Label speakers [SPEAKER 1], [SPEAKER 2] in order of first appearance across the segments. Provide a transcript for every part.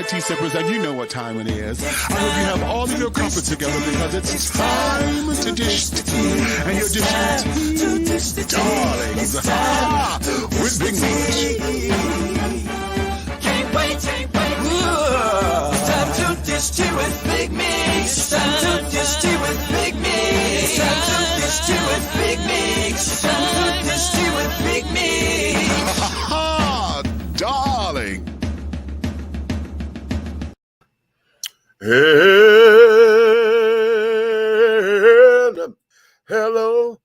[SPEAKER 1] my tea sippers, and you know what time it is. I hope you have all of your crumpets together because it's time to dish tea. And you're dishing tea, darlings, with Big Meat.
[SPEAKER 2] Can't wait. It's time to dish tea with Big Meat. It's time to dish tea with Big Meat. It's time to dish tea with Big Meat. It's time to dish tea with Big Meat.
[SPEAKER 1] Darling.
[SPEAKER 3] Hello.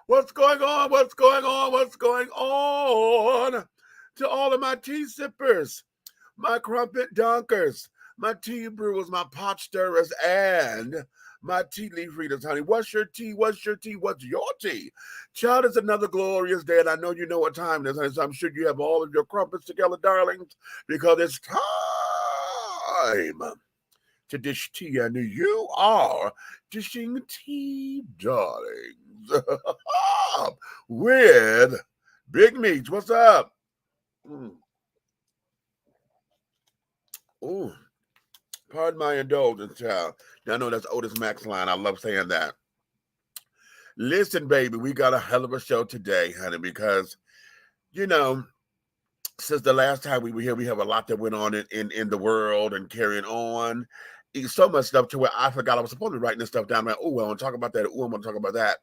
[SPEAKER 3] What's going on to all of my tea sippers, my crumpet dunkers, my tea brewers, my pot stirrers, and my tea leaf readers, honey? What's your tea? What's your tea? Child, it's another glorious day, and I know you know what time it is, honey, so I'm sure you have all of your crumpets together, darlings, because it's time to dish tea, and you are dishing tea, darlings, with Big Meat. What's up? Ooh, pardon my indulgence, child. I know that's Otis Max line. I love saying that. Listen, baby, we got a hell of a show today, honey, because, you know, since the last time we were here, we have a lot that went on in the world and carrying on. So much stuff to where I forgot I was supposed to be writing this stuff down. Like, oh, I want to talk about that. Oh, I want to talk about that.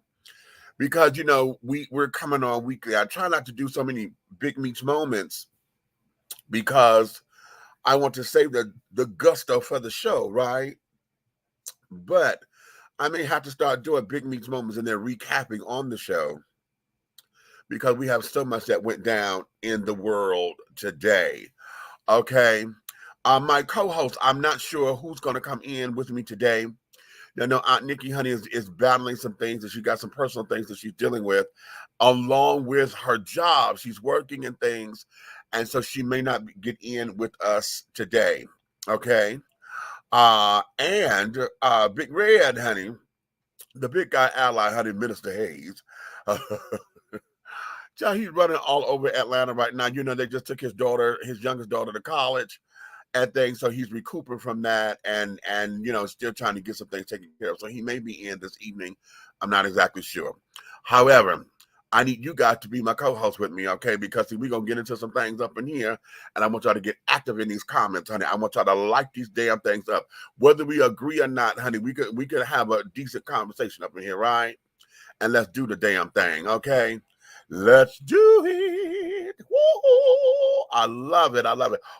[SPEAKER 3] Because, you know, we're coming on weekly. I try not to do so many Big Meats moments because I want to save the gusto for the show, right? But I may have to start doing Big Meats moments and then recapping on the show because we have so much that went down in the world today. Okay. My co-host, I'm not sure who's going to come in with me today. I know Aunt Nikki, honey, is battling some things, and she got some personal things that she's dealing with, along with her job. She's working and things, and so she may not get in with us today. Okay. And Big Red, honey, the big guy ally, honey, Minister Hayes. He's running all over Atlanta right now. You know, they just took his youngest daughter to college and things, so he's recouping from that and you know, still trying to get some things taken care of. So he may be in this evening. I'm not exactly sure. However, I need you guys to be my co-host with me, okay? Because we're going to get into some things up in here, and I want y'all to get active in these comments, honey. I want y'all to like these damn things up. Whether we agree or not, honey, we could have a decent conversation up in here, right? And let's do the damn thing, okay? Let's do it. Woo-hoo. I love it.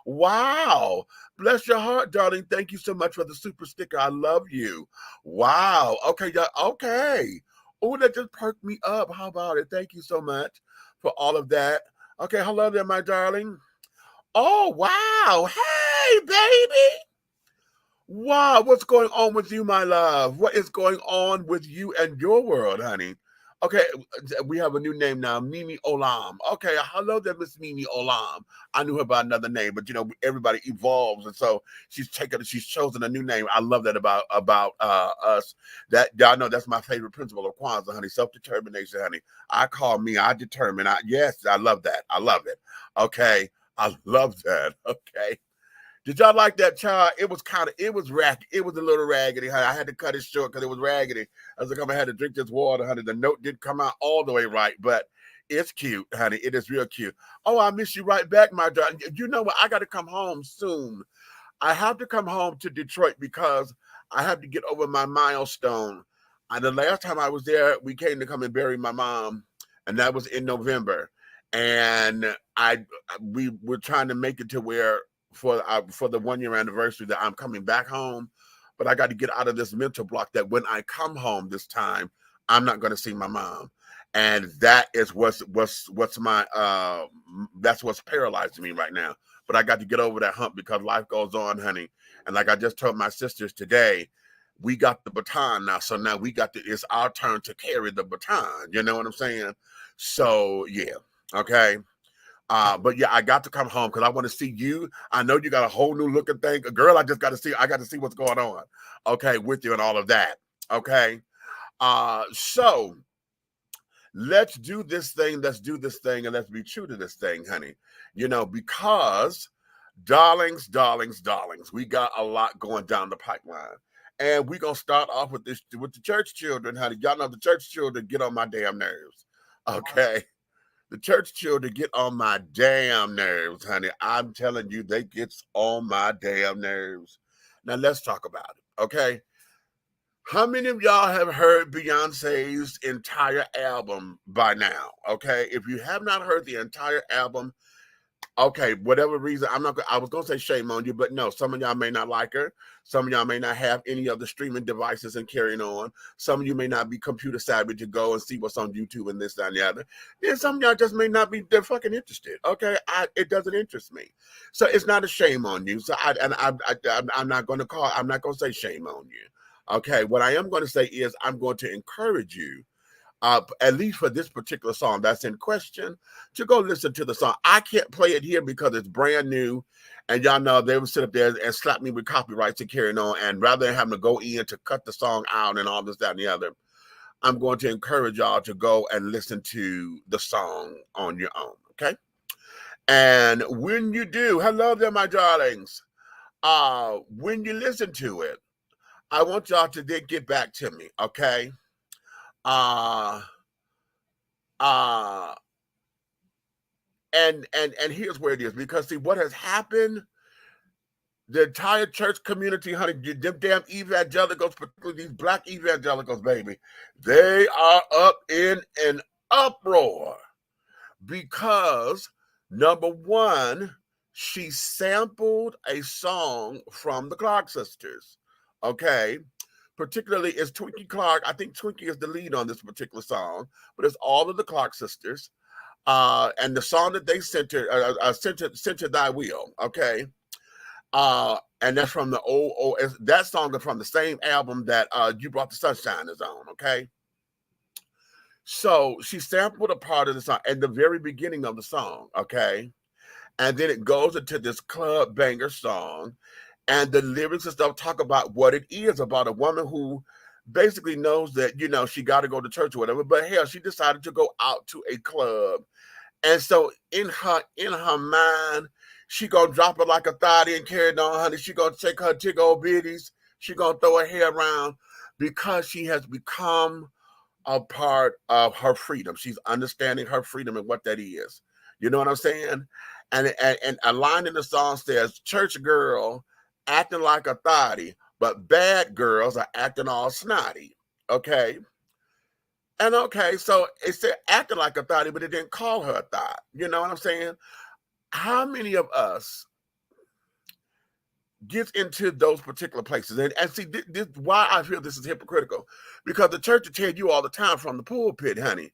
[SPEAKER 3] Wow. Bless your heart, darling. Thank you so much for the super sticker. I love you. Wow. Okay, y'all. Okay. Oh, that just perked me up. How about it? Thank you so much for all of that. Okay, hello there, my darling. Oh, wow. Hey, baby. Wow, what's going on with you, my love? What is going on with you and your world, honey? Okay, we have a new name now, Mimi Olam. Okay, hello there, Miss Mimi Olam. I knew her by another name, but you know, everybody evolves, and so she's chosen a new name. I love that about us. That y'all know that's my favorite principle of Kwanzaa, honey. Self-determination, honey. I determine. Yes, I love that. I love it. Okay, I love that. Okay. Did y'all like that, child? It was raggedy. It was a little raggedy, honey. I had to cut it short because it was raggedy. I was like, I had to drink this water, honey. The note didn't come out all the way right, but it's cute, honey. It is real cute. Oh, I miss you right back, my darling. You know what? I got to come home soon. I have to come home to Detroit because I have to get over my milestone. And the last time I was there, we came to come and bury my mom, and that was in November. And we were trying to make it to where for the 1 year anniversary that I'm coming back home, but I got to get out of this mental block that when I come home this time, I'm not going to see my mom. And that is what's my that's what's paralyzing me right now. But I got to get over that hump because life goes on, honey. And like I just told my sisters today, we got the baton now. So now it's our turn to carry the baton. You know what I'm saying? So yeah, okay. But yeah, I got to come home because I want to see you. I know you got a whole new looking thing. Girl, I got to see what's going on, okay, with you and all of that. Okay. So let's do this thing, and let's be true to this thing, honey. You know, because darlings, we got a lot going down the pipeline. And we're gonna start off with the church children, honey. Y'all know the church children get on my damn nerves. Okay. The church children get on my damn nerves, honey. I'm telling you, they get on my damn nerves. Now let's talk about it, okay? How many of y'all have heard Beyonce's entire album by now? Okay, if you have not heard the entire album, okay, whatever reason, I was gonna say shame on you, but no, some of y'all may not like her. Some of y'all may not have any of the streaming devices and carrying on. Some of you may not be computer savvy to go and see what's on YouTube and this, that, and the other. And some of y'all just may not be fucking interested. Okay, it doesn't interest me, so it's not a shame on you. So I'm not gonna say shame on you. Okay, what I am going to say is I'm going to encourage you, at least for this particular song that's in question, to go listen to the song. I can't play it here because it's brand new, and y'all know they would sit up there and slap me with copyrights and carrying on, and rather than having to go in to cut the song out and all this, that, and the other, I'm going to encourage y'all to go and listen to the song on your own, okay? And when you do, hello there, my darlings, when you listen to it, I want y'all to get back to me, okay? And here's where it is, because see what has happened, the entire church community, honey, them damn evangelicals, particularly these black evangelicals, baby, they are up in an uproar because number one, she sampled a song from the Clark sisters. Okay, particularly is Twinkie Clark. I think Twinkie is the lead on this particular song, but it's all of the Clark sisters. And the song that they centered Thy Will. Okay, and that's from the that song is from the same album that You Brought the Sunshine is on. Okay, so she sampled a part of the song at the very beginning of the song. Okay, and then it goes into this club banger song. And the lyrics and stuff talk about what it is about a woman who basically knows that, you know, she got to go to church or whatever. But hell, she decided to go out to a club. And so in her mind, she gonna drop it like a thotty and carry it on, honey. She gonna take her tick old biddies. She gonna throw her hair around because she has become a part of her freedom. She's understanding her freedom and what that is. You know what I'm saying? And a line in the song says, "Church girl acting like a thotty, but bad girls are acting all snotty." Okay. And okay, so it said acting like a thotty, but it didn't call her a thot. You know what I'm saying? How many of us gets into those particular places? And see, this why I feel this is hypocritical. Because the church will tell you all the time from the pulpit, honey,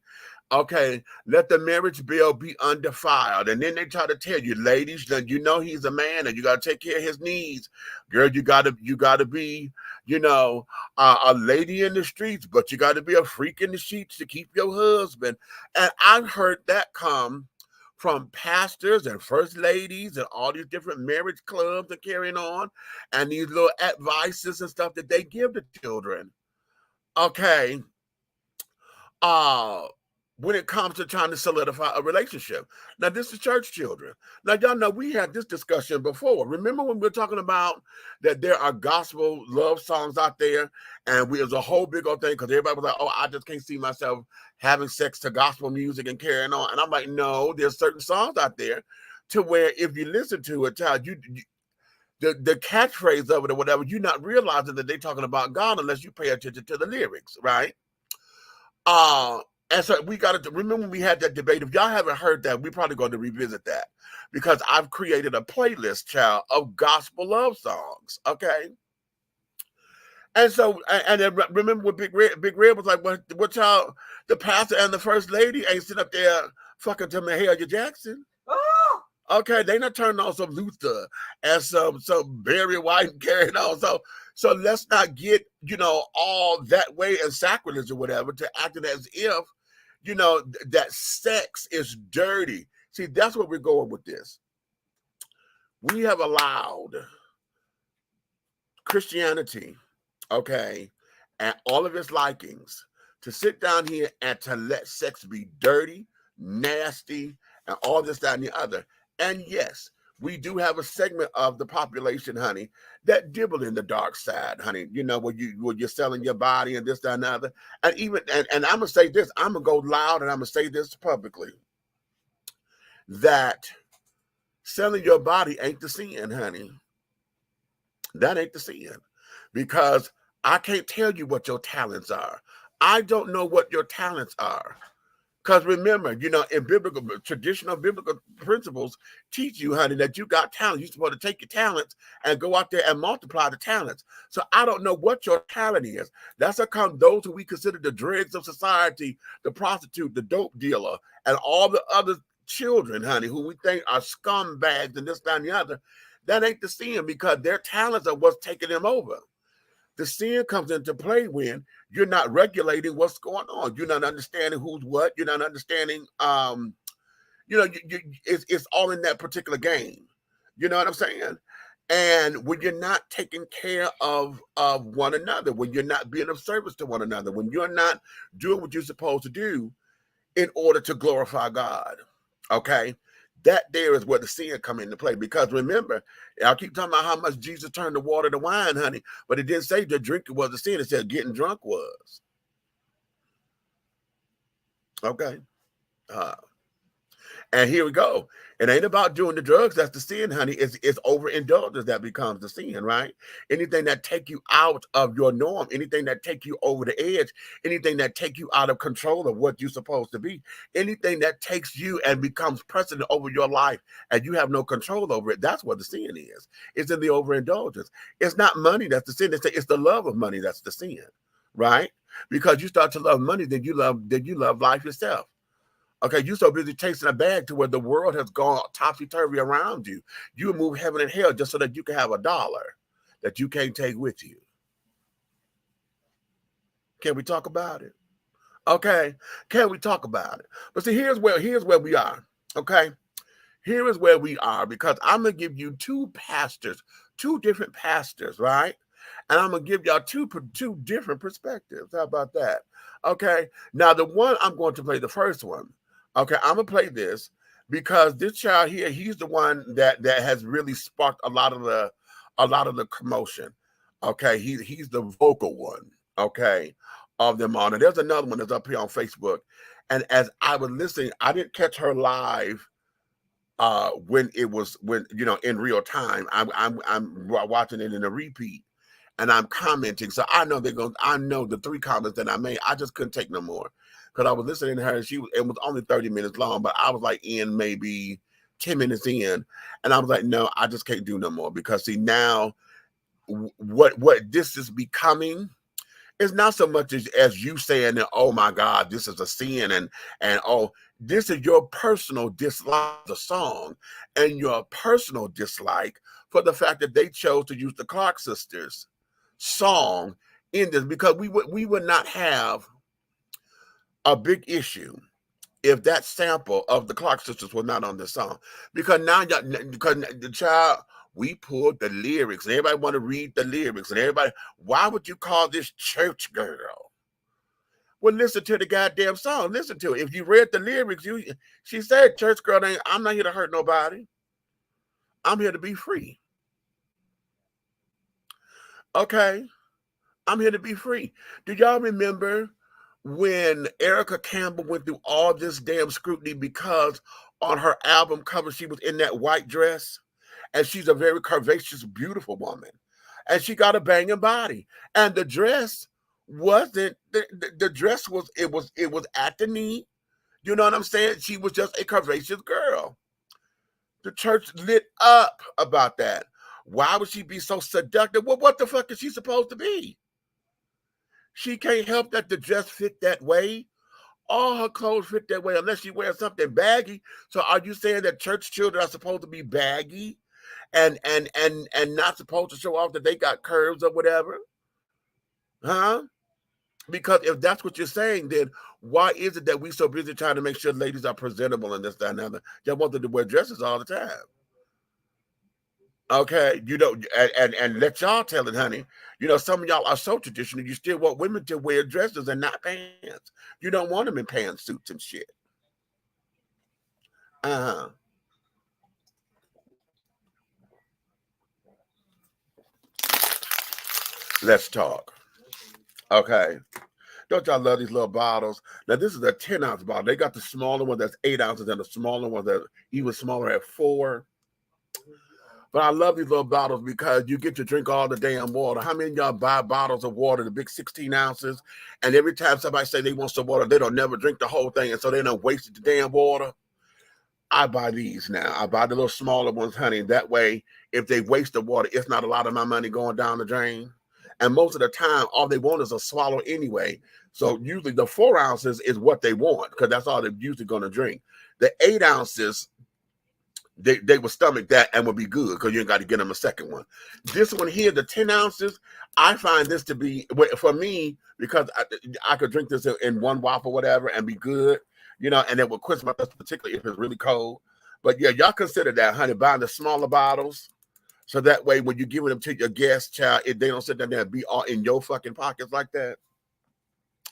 [SPEAKER 3] okay, let the marriage bill be undefiled. And then they try to tell you, ladies, that you know he's a man and you got to take care of his needs. Girl, you got to be, you know, a lady in the streets, but you got to be a freak in the sheets to keep your husband. And I've heard that come from pastors and first ladies and all these different marriage clubs and carrying on, and these little advices and stuff that they give to children. Okay. When it comes to trying to solidify a relationship. Now, this is church children. Now, y'all know we had this discussion before. Remember when we were talking about that there are gospel love songs out there, and it was a whole big old thing because everybody was like, oh, I just can't see myself having sex to gospel music and carrying on. And I'm like, no, there's certain songs out there to where if you listen to it, child, the catchphrase of it or whatever, you're not realizing that they're talking about God unless you pay attention to the lyrics, right? And so we got to remember when we had that debate. If y'all haven't heard that, we're probably going to revisit that because I've created a playlist, child, of gospel love songs. Okay. And so, and then remember what Big Red was like, what y'all, the pastor and the first lady ain't sitting up there fucking to Mahalia Jackson.
[SPEAKER 2] Oh!
[SPEAKER 3] Okay, they not turning on some Luther and some Barry White and carrying on. So let's not get, you know, all that way and sacrilege or whatever to acting as if, you know, that sex is dirty. See, that's where we're going with this. We have allowed Christianity, okay, and all of its likings to sit down here and to let sex be dirty, nasty, and all this, that, and the other. And yes, we do have a segment of the population, honey, that dibble in the dark side, honey. You know, when you're selling your body and this, that, and the other. And even and I'm gonna say this, I'm gonna go loud and I'm gonna say this publicly. That selling your body ain't the sin, honey. That ain't the sin. Because I can't tell you what your talents are. I don't know what your talents are. Because remember, you know, in traditional biblical principles teach you, honey, that you got talent. You're supposed to take your talents and go out there and multiply the talents. So I don't know what your talent is. That's those who we consider the dregs of society, the prostitute, the dope dealer, and all the other children, honey, who we think are scumbags and this, that, and the other. That ain't the sin, because their talents are what's taking them over. The sin comes into play when you're not regulating what's going on. You're not understanding who's what. You're not understanding, you know, it's all in that particular game. You know what I'm saying? And when you're not taking care of one another, when you're not being of service to one another, when you're not doing what you're supposed to do in order to glorify God, okay? That there is where the sin come into play. Because remember, I keep talking about how much Jesus turned the water to wine, honey, but it didn't say the drinking was a sin. It said getting drunk was. Okay. And here we go. It ain't about doing the drugs. That's the sin, honey. It's overindulgence that becomes the sin, right? Anything that take you out of your norm, anything that take you over the edge, anything that take you out of control of what you're supposed to be, anything that takes you and becomes precedent over your life and you have no control over it, that's what the sin is. It's in the overindulgence. It's not money that's the sin. It's the love of money that's the sin, right? Because you start to love money, then you love life itself. Okay, you're so busy chasing a bag to where the world has gone topsy-turvy around you. You will move heaven and hell just so that you can have $1 that you can't take with you. Can we talk about it? Okay, can we talk about it? But see, here's where we are, okay? Here is where we are, because I'm going to give you two different pastors, right? And I'm going to give y'all two different perspectives. How about that? Okay, now the one I'm going to play, the first one, okay, I'm gonna play this because this child here, he's the one that has really sparked a lot of the commotion. Okay, he's the vocal one, okay, of them all. And there's another one that's up here on Facebook. And as I was listening, I didn't catch her live when you know, in real time. I'm watching it in a repeat and I'm commenting. So I know I know the 3 comments that I made. I just couldn't take no more. Because I was listening to her, and it was only 30 minutes long, but I was like in maybe 10 minutes in, and I was like, no, I just can't do no more. Because see, now what this is becoming is not so much as you saying that, oh my God, this is a sin, and oh, this is your personal dislike of the song and your personal dislike for the fact that they chose to use the Clark sisters song in this, because we would not have a big issue if that sample of the Clark sisters was not on the song. Because now, because the child, we pulled the lyrics, and everybody want to read the lyrics, and everybody, why would you call this church girl? Well, listen to the goddamn song. Listen to it. If you read the lyrics, she said, church girl, I'm not here to hurt nobody. I'm here to be free. Okay? I'm here to be free. Do y'all remember when Erica Campbell went through all this damn scrutiny because on her album cover, she was in that white dress, and she's a very curvaceous, beautiful woman, and she got a banging body, and the dress wasn't, the dress was, it was at the knee. You know what I'm saying? She was just a curvaceous girl. The church lit up about that. Why would she be so seductive? Well, what the fuck is she supposed to be? She can't help that the dress fit that way. All her clothes fit that way unless she wears something baggy. So are you saying that church children are supposed to be baggy and not supposed to show off that they got curves or whatever? Huh? Because if that's what you're saying, then why is it that we so busy trying to make sure ladies are presentable and this, that, and the other? Y'all want them to wear dresses all the time. Okay, you know, and let y'all tell it, honey. You know, some of y'all are so traditional, you still want women to wear dresses and not pants. You don't want them in pantsuits and shit. Let's talk. Okay. Don't y'all love these little bottles? Now, this is a 10-ounce bottle. They got the smaller one that's 8 ounces and the smaller one that's even smaller at 4. But I love these little bottles because you get to drink all the damn water. How many of y'all buy bottles of water, the big 16 ounces, and every time somebody say they want some water, they don't never drink the whole thing, and so they don't waste the damn water? I buy these now. I buy the little smaller ones, honey. That way, if they waste the water, it's not a lot of my money going down the drain. And most of the time, all they want is a swallow anyway. So usually the 4 ounces is what they want because that's all they're usually going to drink. The 8 ounces, they will stomach that and will be good because you ain't got to get them a second one. This one here, the 10 ounces, I find this to be, for me, because I could drink this in one waffle, whatever, and be good, you know, and it will quench my thirst, particularly if it's really cold. But yeah, y'all consider that, honey, buying the smaller bottles. So that way, when you're giving them to your guest child, if they don't sit down there and be all in your fucking pockets like that.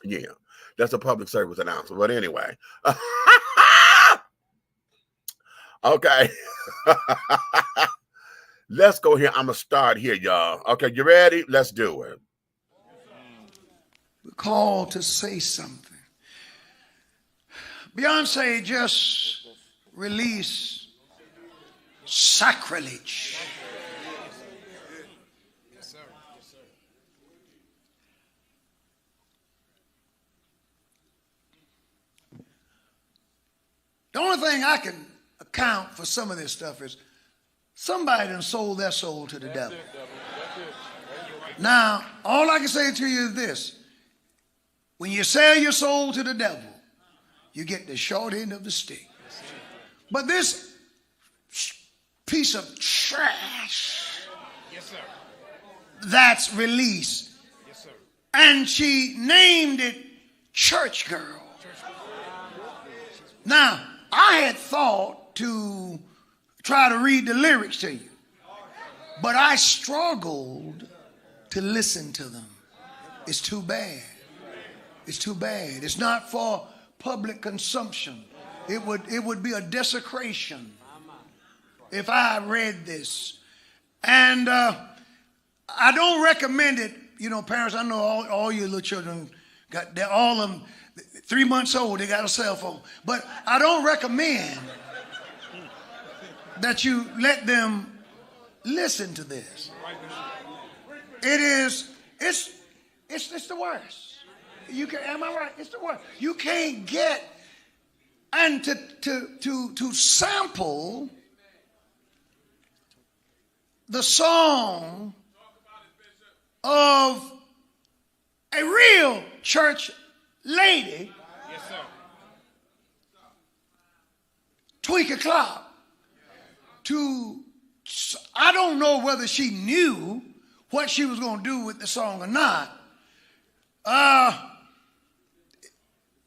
[SPEAKER 3] Yeah, that's a public service announcement. But anyway. Okay. Let's go here. I'm going to start here, y'all. Okay, you ready? Let's do it.
[SPEAKER 4] We're called to say something. Beyonce just released Sacrilege. The only thing I can account for some of this stuff is somebody done sold their soul to the devil. Now, all I can say to you is this. When you sell your soul to the devil, you get the short end of the stick. But this piece of trash that's released, and she named it Church Girl. Now, I had thought to try to read the lyrics to you, but I struggled to listen to them. It's too bad. It's too bad. It's not for public consumption. It would be a desecration if I read this. And I don't recommend it. You know, parents, I know all your little children got, they're all of them 3 months old, they got a cell phone. But I don't recommend that you let them listen to this. It's the worst. You can, am I right? It's the worst. You can't get and to sample the song of a real church lady, yes, sir, TWINKIE I don't know whether she knew what she was going to do with the song or not.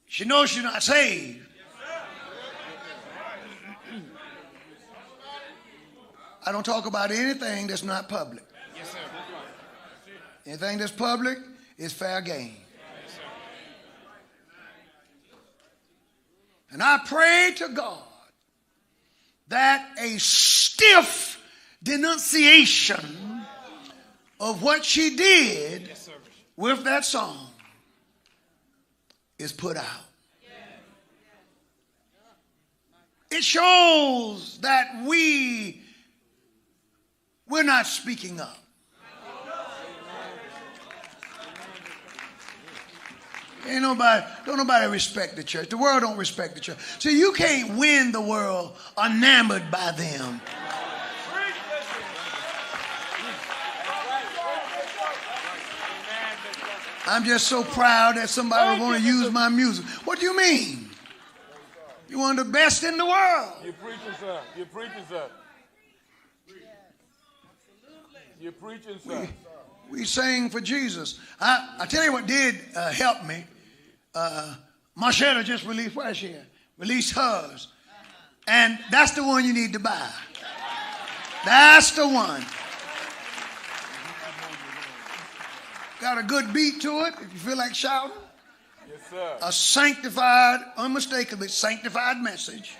[SPEAKER 4] She knows she's not saved. I don't talk about anything that's not public. Yes, sir. Anything that's public is fair game. Yes, and I pray to God that a stiff denunciation of what she did, yes, with that song is put out. It shows that we're not speaking up. Don't nobody respect the church. The world don't respect the church. So you can't win the world enamored by them. I'm just so proud that somebody would want to use my music. What do you mean? You're one of the best in the world.
[SPEAKER 5] You're preaching, sir. You're preaching, sir. You're preaching, sir.
[SPEAKER 4] We sang for Jesus. I tell you what did help me. Marshetta just released, where's she at? Released hers. And that's the one you need to buy. That's the one. Got a good beat to it if you feel like shouting.
[SPEAKER 5] Yes, sir.
[SPEAKER 4] A sanctified, unmistakably sanctified message.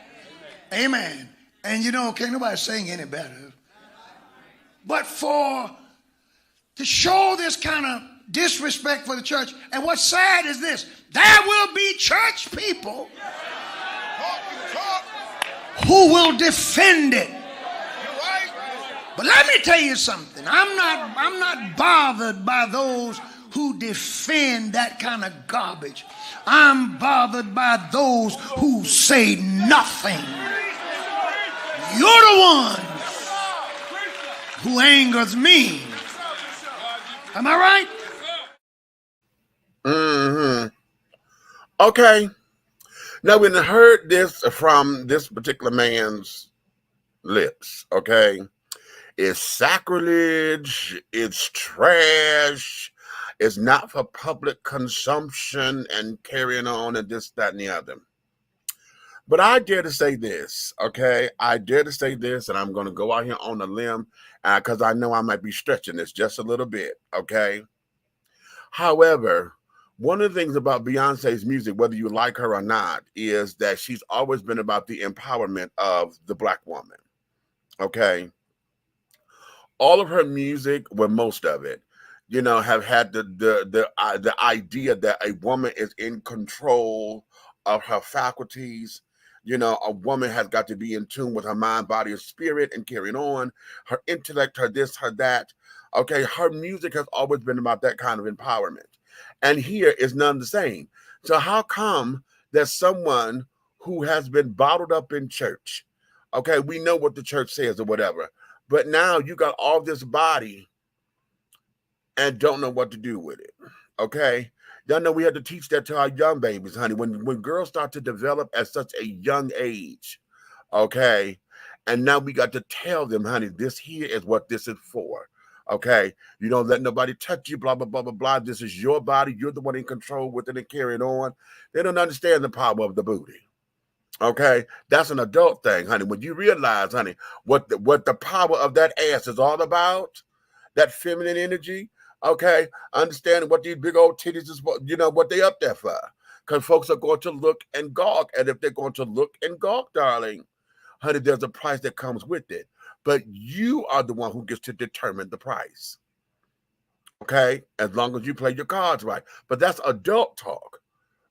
[SPEAKER 4] Amen. And you know, can't nobody sing any better. But to show this kind of disrespect for the church, and what's sad is this, there will be church people who will defend it. But let me tell you something. I'm not bothered by those who defend that kind of garbage. I'm bothered by those who say nothing. You're the one who angers me. Am I right?
[SPEAKER 3] Mm-hmm. Okay. Now, when I heard this from this particular man's lips, okay, it's sacrilege, it's trash, it's not for public consumption and carrying on and this, that, and the other. But I dare to say this, okay? I dare to say this, and I'm going to go out here on a limb because I know I might be stretching this just a little bit, okay? However, one of the things about Beyonce's music, whether you like her or not, is that she's always been about the empowerment of the Black woman, okay? All of her music, well, most of it, you know, have had the idea that a woman is in control of her faculties. You know, a woman has got to be in tune with her mind, body, and spirit and carrying on. Her intellect, her this, her that. Okay, her music has always been about that kind of empowerment. And here is none the same. So how come that someone who has been bottled up in church, okay, we know what the church says or whatever, but now you got all this body and don't know what to do with it, okay? Y'all know we had to teach that to our young babies, honey. When girls start to develop at such a young age, okay? And now we got to tell them, honey, this here is what this is for, okay? You don't let nobody touch you, blah, blah, blah, blah, blah. This is your body. You're the one in control with it and carrying on. They don't understand the power of the booty, okay? That's an adult thing, honey. When you realize, honey, what the power of that ass is all about, that feminine energy, okay, understanding what these big old titties is, you know, what they up there for. Because folks are going to look and gawk. And if they're going to look and gawk, darling, honey, there's a price that comes with it. But you are the one who gets to determine the price. Okay? As long as you play your cards right. But that's adult talk,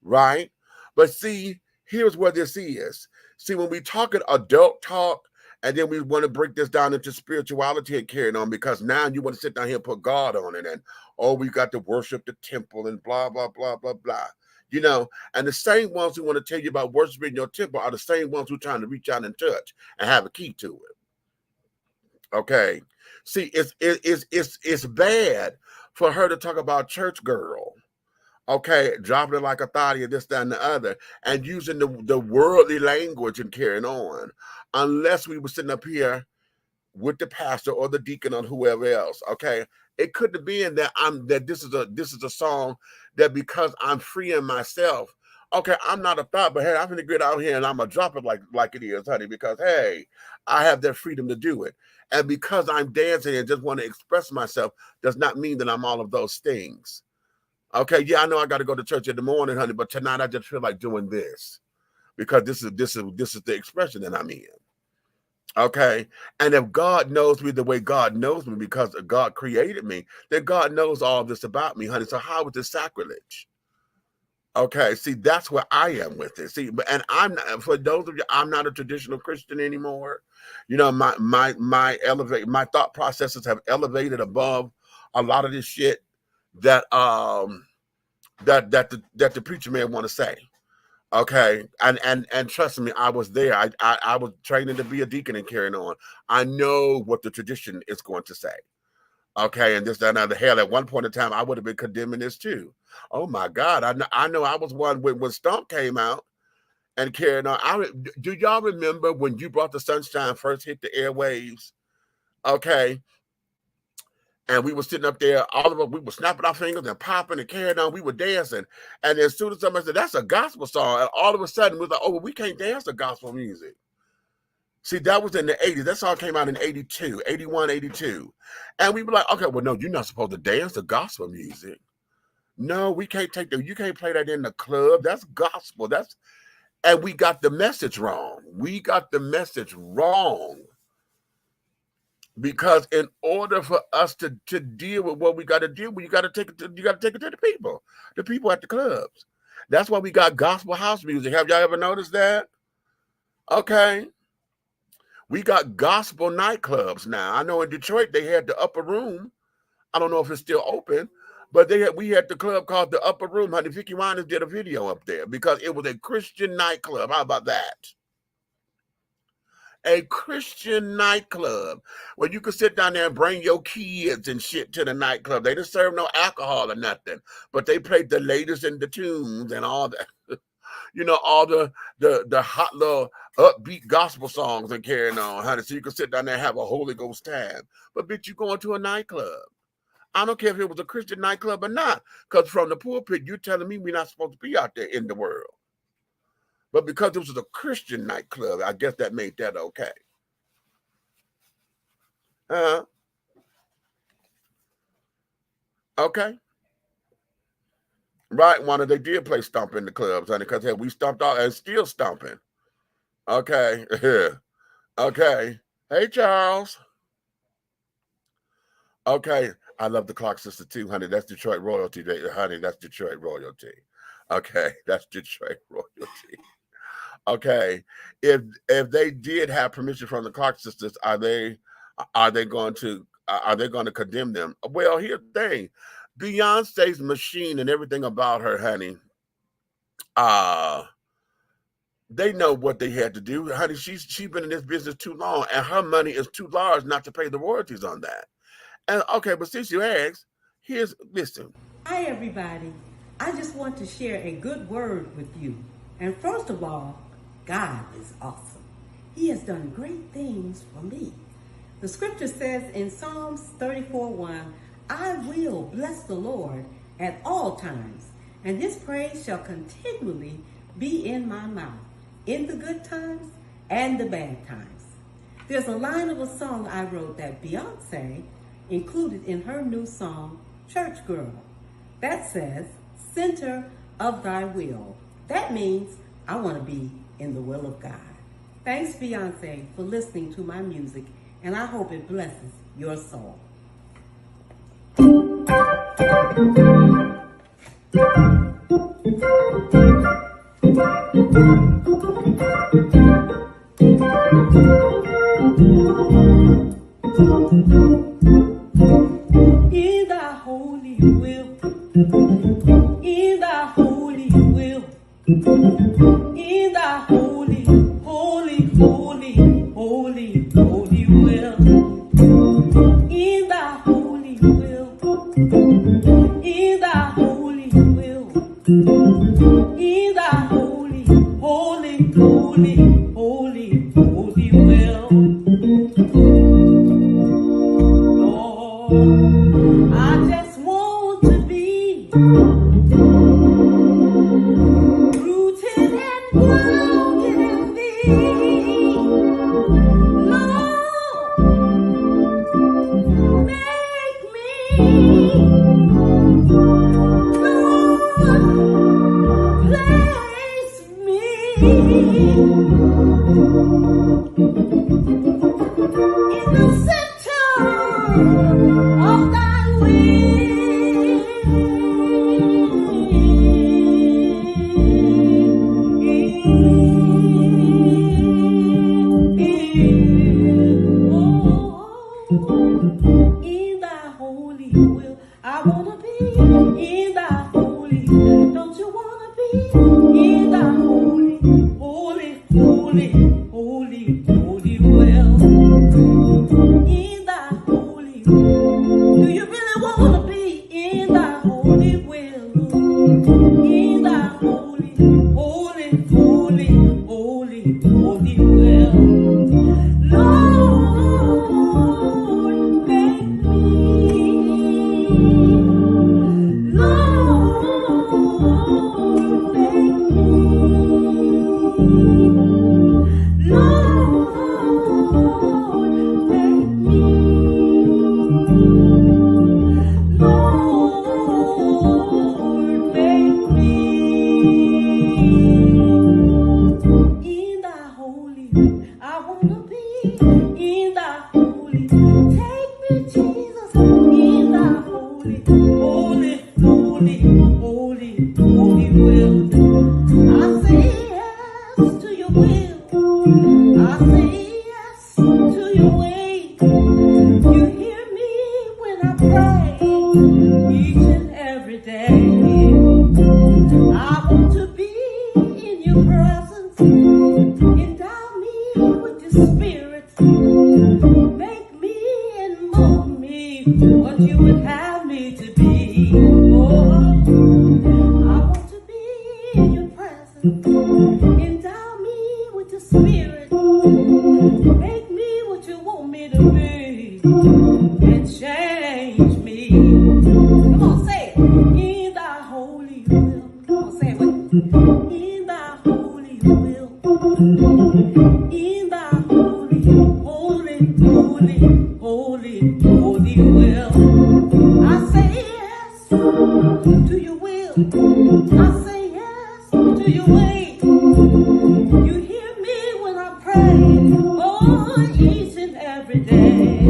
[SPEAKER 3] right? But see, here's where this is. See, when we talk adult talk, and then we want to break this down into spirituality and carrying on, because now you want to sit down here and put God on it. And, oh, we got to worship the temple and blah, blah, blah, blah, blah. You know, and the same ones who want to tell you about worshiping your temple are the same ones who are trying to reach out and touch and have a key to it. Okay. See, it's bad for her to talk about church girl. Okay, dropping it like a thotty and this, that, and the other, and using the worldly language and carrying on, unless we were sitting up here with the pastor or the deacon or whoever else. Okay, it could have been that this is a song that because I'm freeing myself. Okay, I'm not a thought, but hey, I'm gonna get out here and I'm gonna drop it like it is, honey, because hey, I have that freedom to do it, and because I'm dancing and just want to express myself does not mean that I'm all of those things. Okay, yeah, I know I got to go to church in the morning, honey, but tonight I just feel like doing this because this is the expression that I'm in. Okay, and if God knows me the way God knows me because God created me, then God knows all this about me, honey. So how is this sacrilege? Okay, see, that's where I am with it. See, and I'm not, for those of you, I'm not a traditional Christian anymore. You know, my thought processes have elevated above a lot of this shit that the preacher man want to say. Okay, and trust me, I was there. I was training to be a deacon and carrying on. I know what the tradition is going to say. Okay, and this, that, and other. Hell, at one point in time, I would have been condemning this too. Oh my God, I know I was one when Stomp came out and carried on. Do y'all remember when You Brought the Sunshine first hit the airwaves? Okay, and we were sitting up there, all of us, we were snapping our fingers and popping and carrying on. We were dancing, and as soon as somebody said that's a gospel song, and all of a sudden we was like, oh, well, we can't dance to gospel music. See, that was in the 80s. That song came out in 82, 81, 82. And we were like, okay, well, no, you're not supposed to dance to gospel music. No, we can't take that. You can't play that in the club. That's gospel. And we got the message wrong. We got the message wrong. Because in order for us to deal with what we got to deal with, you got to take it to the people at the clubs. That's why we got gospel house music. Have y'all ever noticed that? Okay. We got gospel nightclubs now. I know in Detroit they had the Upper Room. I don't know if it's still open, but we had the club called the Upper Room. Honey, Vicky Winans did a video up there because it was a Christian nightclub. How about that? A Christian nightclub where you could sit down there and bring your kids and shit to the nightclub. They didn't serve no alcohol or nothing, but they played the latest in the tunes and all that. You know, all the hot little upbeat gospel songs and carrying on, honey. So you can sit down there and have a Holy Ghost time. But bitch, you going to a nightclub. I don't care if it was a Christian nightclub or not, because from the pulpit, you're telling me we're not supposed to be out there in the world. But because it was a Christian nightclub, I guess that made that okay. Okay. Right, Wanda, they did play Stomp in the clubs, honey, because we stomped out and still stomping. Okay. Okay. Hey, Charles. Okay. I love the Clock Sister too, honey. That's Detroit royalty, honey. That's Detroit royalty. Okay. That's Detroit royalty. Okay. If they did have permission from the Clock Sisters, are they going to condemn them? Well, here's the thing. Beyonce's machine and everything about her, honey, they know what they had to do. Honey, she's been in this business too long, and her money is too large not to pay the royalties on that. And okay, but since you asked, listen.
[SPEAKER 6] Hi, everybody. I just want to share a good word with you. And first of all, God is awesome. He has done great things for me. The scripture says in Psalms 34:1, I will bless the Lord at all times, and his praise shall continually be in my mouth, in the good times and the bad times. There's a line of a song I wrote that Beyonce included in her new song, Church Girl, that says, center of thy will. That means I want to be in the will of God. Thanks, Beyonce, for listening to my music, and I hope it blesses your soul.
[SPEAKER 2] In thy holy will, in thy holy will, in thy holy, holy, holy, holy, holy will, in thy holy will, in thy holy will, in thy holy, holy, holy, holy, holy will. Lord, I just want to be rooted and grounded in thee. Lord, make me, Lord, place me in the center of thy will.
[SPEAKER 6] holy, holy, holy will. I say yes to your will. I say yes to your way. You hear me when I pray each and every day. I want to be in your presence. Endow me with your spirit. Make me and mold me what you would have me to be. Oh, I want to be in your presence. Endow me with your spirit. Make me what you want me to be. And change me. Come on, say it. In thy holy will. Come on, say it with me. In thy holy will. In thy holy, holy, holy, holy, holy will. I say yes to your will. I say yes to your way. You hear me when I pray. Oh, each and every day. I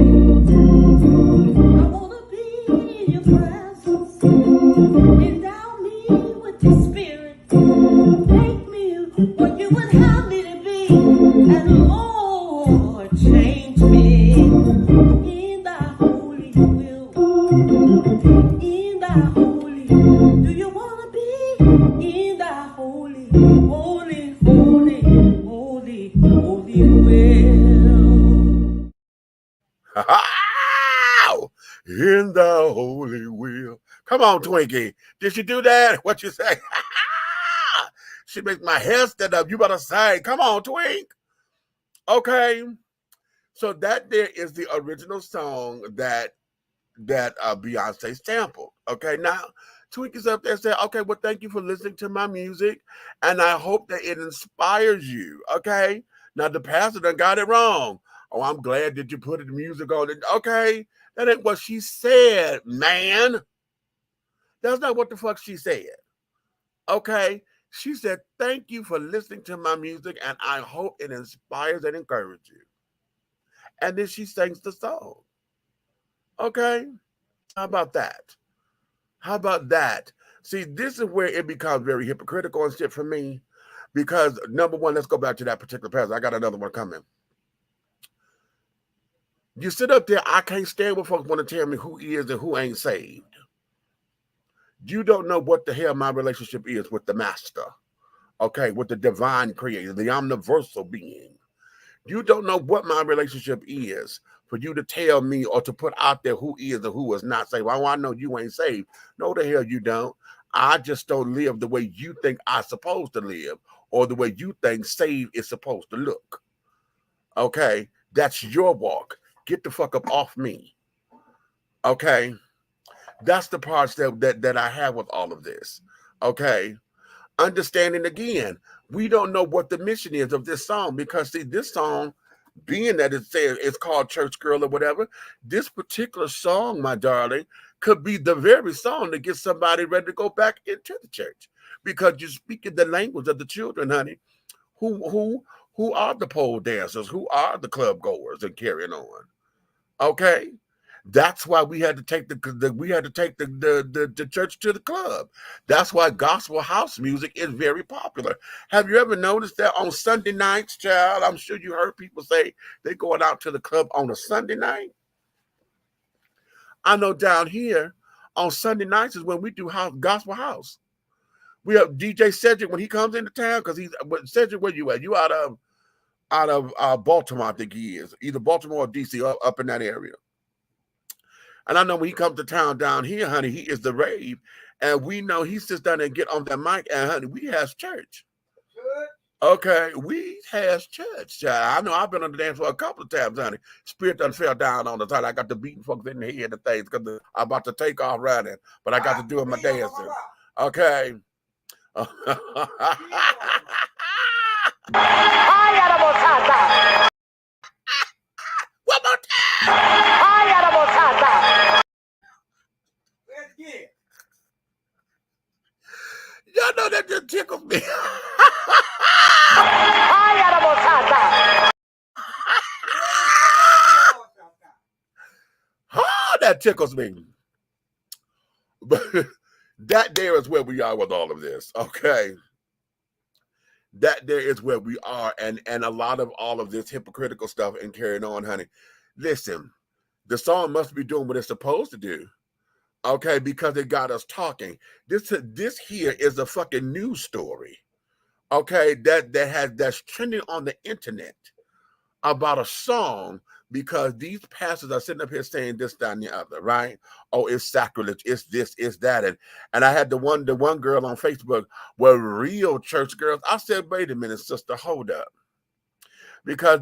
[SPEAKER 6] want to be in your presence. Endow me with your spirit. Make me what you would have me to be. And Lord, change me in thy holy will. In thy holy. Do you want to be in thy holy, holy, holy, holy, holy will?
[SPEAKER 3] In the holy will. Come on, Twinkie. Did she do that? What you say? She makes my hair stand up. You better say, come on, Twink. Okay. So that there is the original song that Beyonce sampled. Okay. Now, Twinkie's up there saying, okay, well, thank you for listening to my music. And I hope that it inspires you. Okay. Now, the pastor done got it wrong. Oh, I'm glad that you put the music on it. Okay. That ain't what she said, man. That's not what the fuck she said. Okay. She said, thank you for listening to my music, and I hope it inspires and encourages you. And then she sings the song. Okay? How about that? How about that? See, this is where it becomes very hypocritical and shit for me. Because, number one, let's go back to that particular passage. I got another one coming. You sit up there, I can't stand when folks want to tell me who is and who ain't saved. You don't know what the hell my relationship is with the master. Okay, with the divine creator, the omniversal being. You don't know what my relationship is for you to tell me or to put out there who is and who is not saved. Oh, I know you ain't saved. No, the hell you don't. I just don't live the way you think I'm supposed to live or the way you think saved is supposed to look. Okay, that's your walk. Get the fuck up off me. Okay, that's the parts that I have with all of this. Okay. Understanding again, we don't know what the mission is of this song because see, this song, being that it's called Church Girl or whatever, this particular song, my darling, could be the very song that gets somebody ready to go back into the church because you're speaking the language of the children, honey. Who are the pole dancers? Who are the club goers and carrying on? Okay. That's why we had to take the church to the club. That's why gospel house music is very popular. Have you ever noticed that on Sunday nights, child? I'm sure you heard people say they're going out to the club on a Sunday night. I know down here on Sunday nights is when we do gospel house. We have DJ Cedric when he comes into town because Cedric, where you at? You out of Baltimore, I think he is, either Baltimore or DC, up in that area. And I know when he comes to town down here, honey, he is the rave. And we know he sits down there and get on that mic, and honey, we has church. Okay, we has church, child. I know I've been on the dance floor a couple of times, honey. Spirit done fell down on the side. I got the beating folks in the head and things because I'm about to take off running, but I got to do my dancing. Okay. One more time. Y'all know that just tickles me. Oh, that tickles me. But That there is where we are with all of this. Okay. That there is where we are, and a lot of all of this hypocritical stuff and carrying on, honey. Listen, the song must be doing what it's supposed to do, okay, because it got us talking. This here is a fucking news story, okay, that's trending on the internet about a song, because these pastors are sitting up here saying this, that, and the other, right? Oh, it's sacrilege, it's this, it's that. And I had the one girl on Facebook, well, real church girls. I said, wait a minute, sister, hold up. Because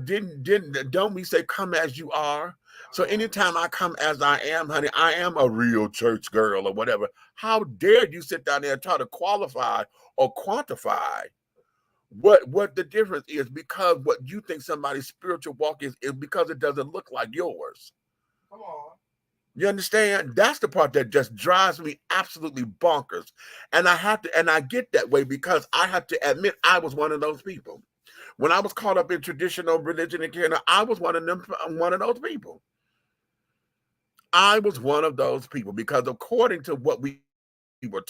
[SPEAKER 3] don't we say come as you are? So anytime I come as I am, honey, I am a real church girl or whatever. How dare you sit down there and try to qualify or quantify what the difference is, because what you think somebody's spiritual walk is because it doesn't look like yours.
[SPEAKER 5] Come on.
[SPEAKER 3] You understand? That's the part that just drives me absolutely bonkers. And I get that way because I have to admit I was one of those people. When I was caught up in traditional religion and Canada, I was one of those people. I was one of those people because according to what we were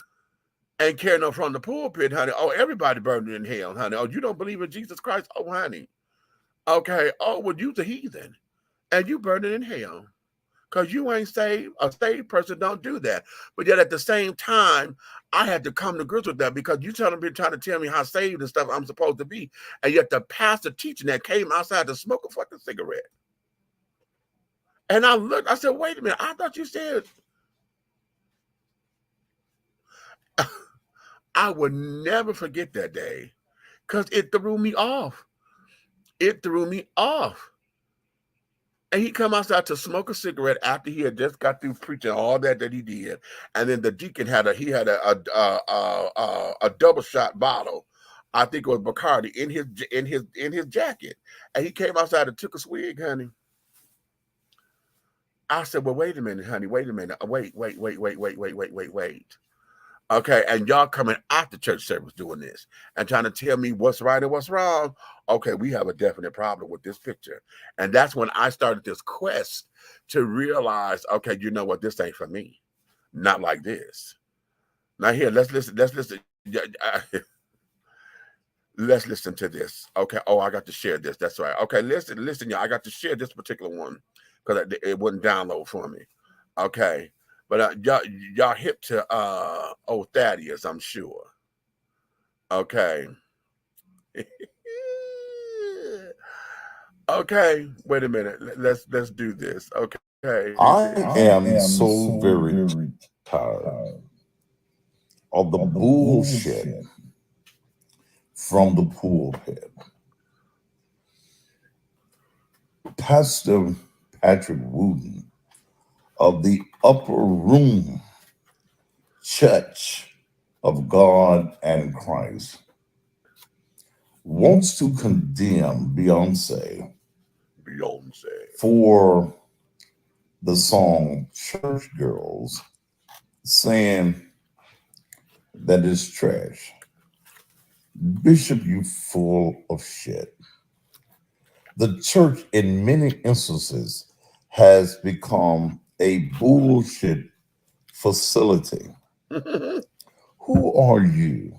[SPEAKER 3] and carrying on from the pulpit, honey, oh, everybody burning in hell, honey. Oh, you don't believe in Jesus Christ? Oh, honey. Okay. Oh, well, you's a heathen and you burning in hell because you ain't saved. A saved person don't do that. But yet at the same time, I had to come to grips with that because you trying to tell me how saved and stuff I'm supposed to be. And yet the pastor teaching that came outside to smoke a fucking cigarette. And I looked, I said, wait a minute, I thought you said, I would never forget that day because it threw me off. It threw me off. And he come outside to smoke a cigarette after he had just got through preaching all that he did. And then the deacon had a double shot bottle. I think it was Bacardi in his jacket. And he came outside and took a swig, honey. I said, well, wait a minute, honey. Wait a minute. Wait. Okay, and y'all coming after church service doing this and trying to tell me what's right and what's wrong. Okay, we have a definite problem with this picture. And that's when I started this quest to realize, okay, you know what? This ain't for me. Not like this. Now here, let's listen. Let's listen to this. Okay. Oh, I got to share this. That's right. Okay, listen, y'all. I got to share this particular one because it wouldn't download for me. Okay. But y'all hip to Thaddeus, I'm sure. Okay. Okay, wait a minute. Let's do this. Okay.
[SPEAKER 7] I am so very tired of the bullshit from the pulpit. Pastor Patrick Wooten of the Upper Room Church of God and Christ wants to condemn Beyonce for the song Church Girls, saying that it's trash. Bishop, you full of shit. The church in many instances has become a bullshit facility. Who are you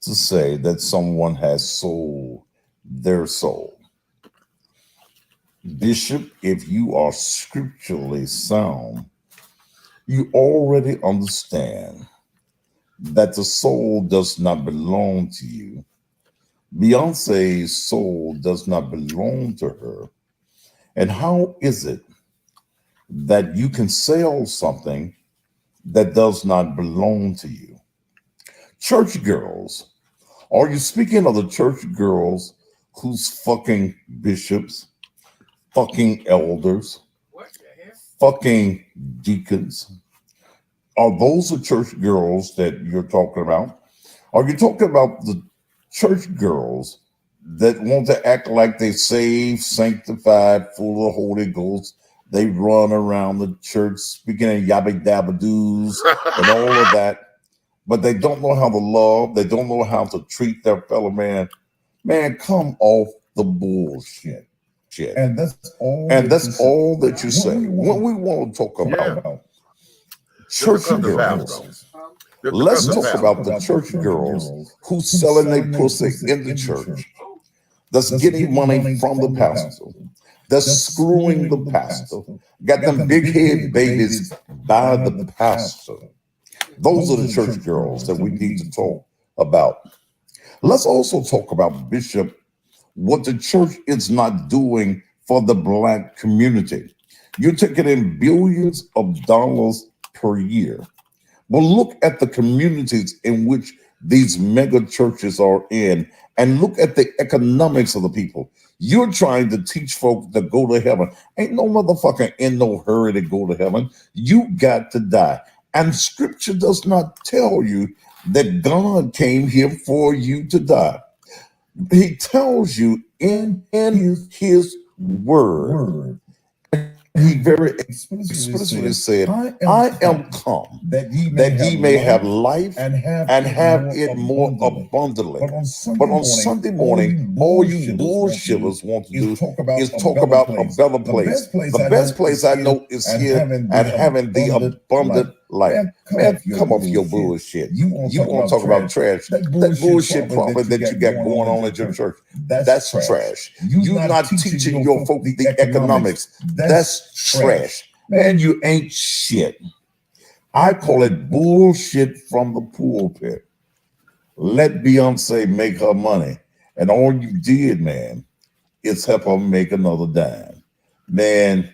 [SPEAKER 7] to say that someone has sold their soul? Bishop, if you are scripturally sound, you already understand that the soul does not belong to you. Beyonce's soul does not belong to her. And how is it that you can sell something that does not belong to you? Church girls, are you speaking of the church girls who's fucking bishops, fucking elders, fucking deacons? Are those the church girls that you're talking about? Are you talking about the church girls that want to act like they saved, sanctified, full of the Holy Ghost? They run around the church speaking in yabba dabba doos and all of that, but they don't know how to love. They don't know how to treat their fellow man. Man, come off the bullshit. And that's all that you say. What we want to talk about church girls. Let's talk about the church girls who's selling their pussy in the church, that's getting money from the pastor, that's screwing the pastor, got them big head babies by the pastor. Those are the church girls that we need to talk about. Let's also talk about, Bishop, what the church is not doing for the Black community. You're taking in billions of dollars per year. Well, look at the communities in which these mega churches are in, and look at the economics of the people. You're trying to teach folk to go to heaven. Ain't no motherfucker in no hurry to go to heaven. You got to die. And scripture does not tell you that God came here for you to die. He tells you in his word. He very explicitly said, I am come that ye may have life and have it more abundantly. But on Sunday morning, all you bullshitters want to do is talk about a better place. The best place I know is here and having the abundant life. Man, come off your bullshit. You want to talk about trash. That bullshit prophet that you got going on at your church, that's trash. You're not teaching your folk the economics. That's trash. Man, you ain't shit. I call it bullshit from the pulpit. Let Beyonce make her money. And all you did, man, is help her make another dime. Man,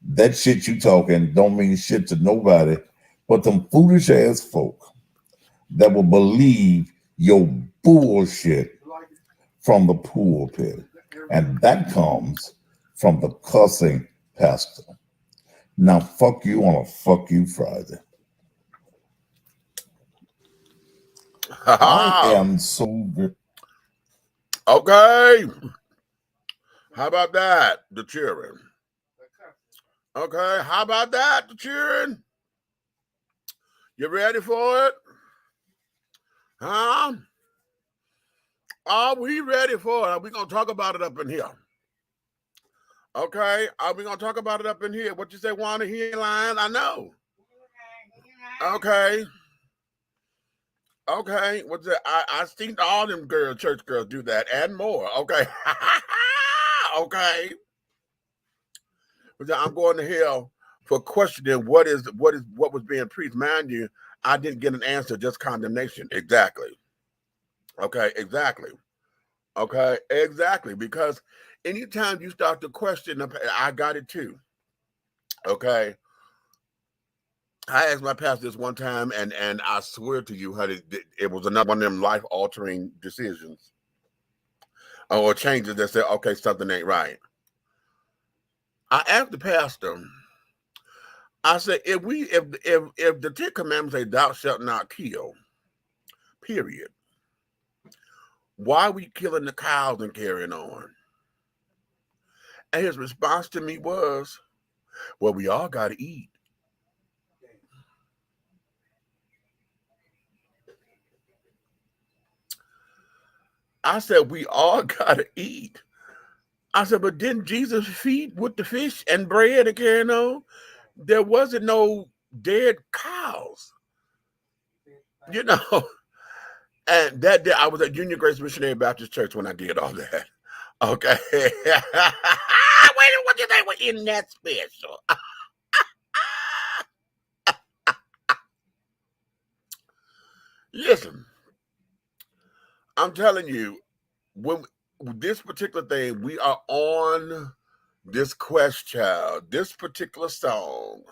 [SPEAKER 7] that shit you talking don't mean shit to nobody but them foolish ass folk that will believe your bullshit from the pulpit. And that comes from the cussing pastor. Now, fuck you on a fuck you Friday. I am so good.
[SPEAKER 3] Okay. How about that, the cheering? Okay, how about that, the cheering? You ready for it? Huh? Are we ready for it? Are we going to talk about it up in here? Okay, are we going to talk about it up in here? What you say, Wanda, he ain't lying? I know. Okay. Okay, what's that? I seen all them church girls do that and more. Okay. Okay. I'm going to hell for questioning what was being preached. Mind you, I didn't get an answer, just condemnation. Exactly. Okay, exactly. Okay, exactly. Because anytime you start to question, I got it too. Okay. I asked my pastor this one time, and I swear to you, honey, it was another one of them life-altering decisions or changes that said, okay, something ain't right. I asked the pastor, I said, if the 10 Commandments say thou shalt not kill, period, why are we killing the cows and carrying on? And his response to me was, well, we all got to eat. I said, we all got to eat. I said, but didn't Jesus feed with the fish and bread and carrying on? There wasn't no dead cows, you know. And that day, I was at Union Grace Missionary Baptist Church when I did all that. Okay. Wait, what you think was in that special? Listen, I'm telling you, when this particular thing, we are on this Quest Child, this particular song.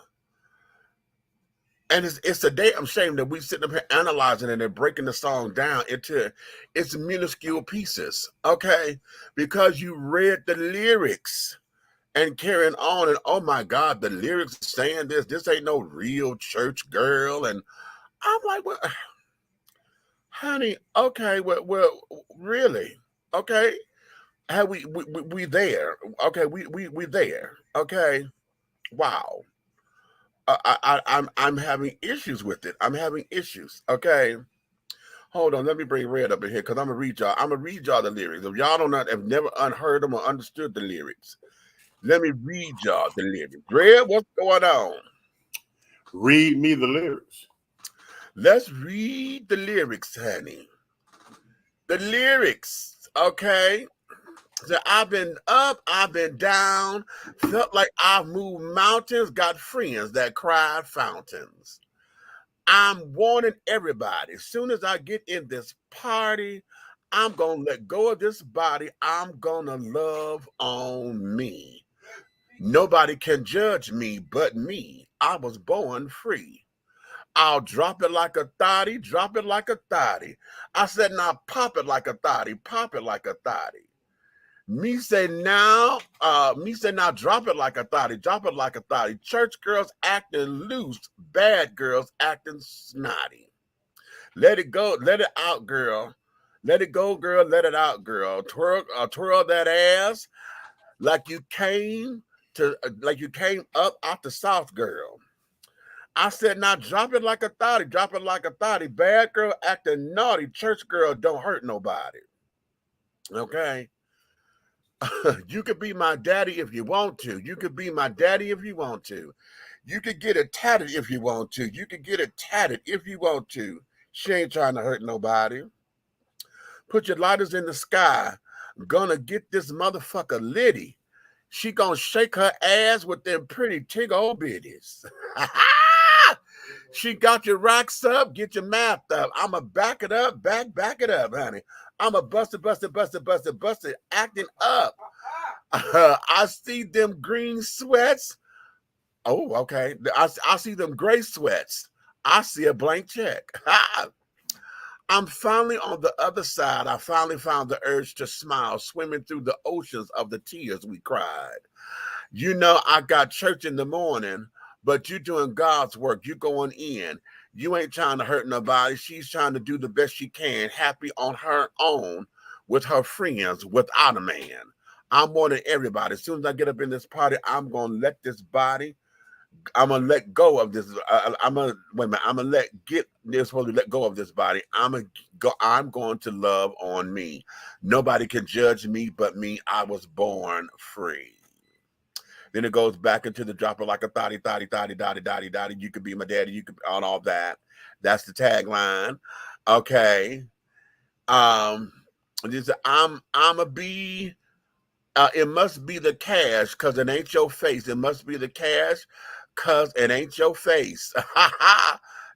[SPEAKER 3] And it's a damn shame that we sitting up here analyzing it and breaking the song down into its minuscule pieces, okay? Because you read the lyrics and carrying on, and oh my God, the lyrics saying this ain't no real church girl. And I'm like, well, honey, okay, well, really? Okay. Have we there? Okay, we there. Okay. Wow. I'm having issues with it. I'm having issues. Okay. Hold on. Let me bring Red up in here because I'm gonna read y'all. I'm gonna read y'all the lyrics. If y'all have never unheard them or understood the lyrics, let me read y'all the lyrics. Red, what's going on?
[SPEAKER 8] Read me the lyrics.
[SPEAKER 3] Let's read the lyrics, honey. The lyrics, okay? So I've been up, I've been down, felt like I've moved mountains, got friends that cried fountains. I'm warning everybody, as soon as I get in this party, I'm going to let go of this body. I'm going to love on me. Nobody can judge me but me. I was born free. I'll drop it like a thotty, drop it like a thotty. I said, now pop it like a thotty, pop it like a thotty. Me say now, drop it like a thotty, drop it like a thotty. Church girls acting loose, bad girls acting snotty. Let it go, let it out, girl. Let it go, girl, let it out, girl. Twirl that ass like you came up out the South, girl. I said, now drop it like a thotty, drop it like a thotty. Bad girl acting naughty, church girl don't hurt nobody. Okay? You could be my daddy if you want to. You could be my daddy if you want to. You could get it tatted if you want to. You could get it tatted if you want to. She ain't trying to hurt nobody. Put your lighters in the sky. Gonna get this motherfucker litty. She gonna shake her ass with them pretty tig old bitties. She got your racks up, get your math up. I'ma back it up, back it up, honey. I'ma bust it, acting up. I see them green sweats. Oh, okay. I see them gray sweats. I see a blank check. I'm finally on the other side. I finally found the urge to smile, swimming through the oceans of the tears we cried. You know, I got church in the morning, but you doing God's work. You going in. You ain't trying to hurt nobody. She's trying to do the best she can, happy on her own with her friends, without a man. I'm warning everybody. As soon as I get up in this party, I'm going to let this body, I'm going to let go of this. I'm going to let go of this body. I'm going to love on me. Nobody can judge me but me. I was born free. Then it goes back into the drop it like a thotty, thotty, thotty, dotty, dotty, dotty. You could be my daddy. You could on all that. That's the tagline. Okay. I'm a be. It must be the cash, cause it ain't your face. It must be the cash, cause it ain't your face.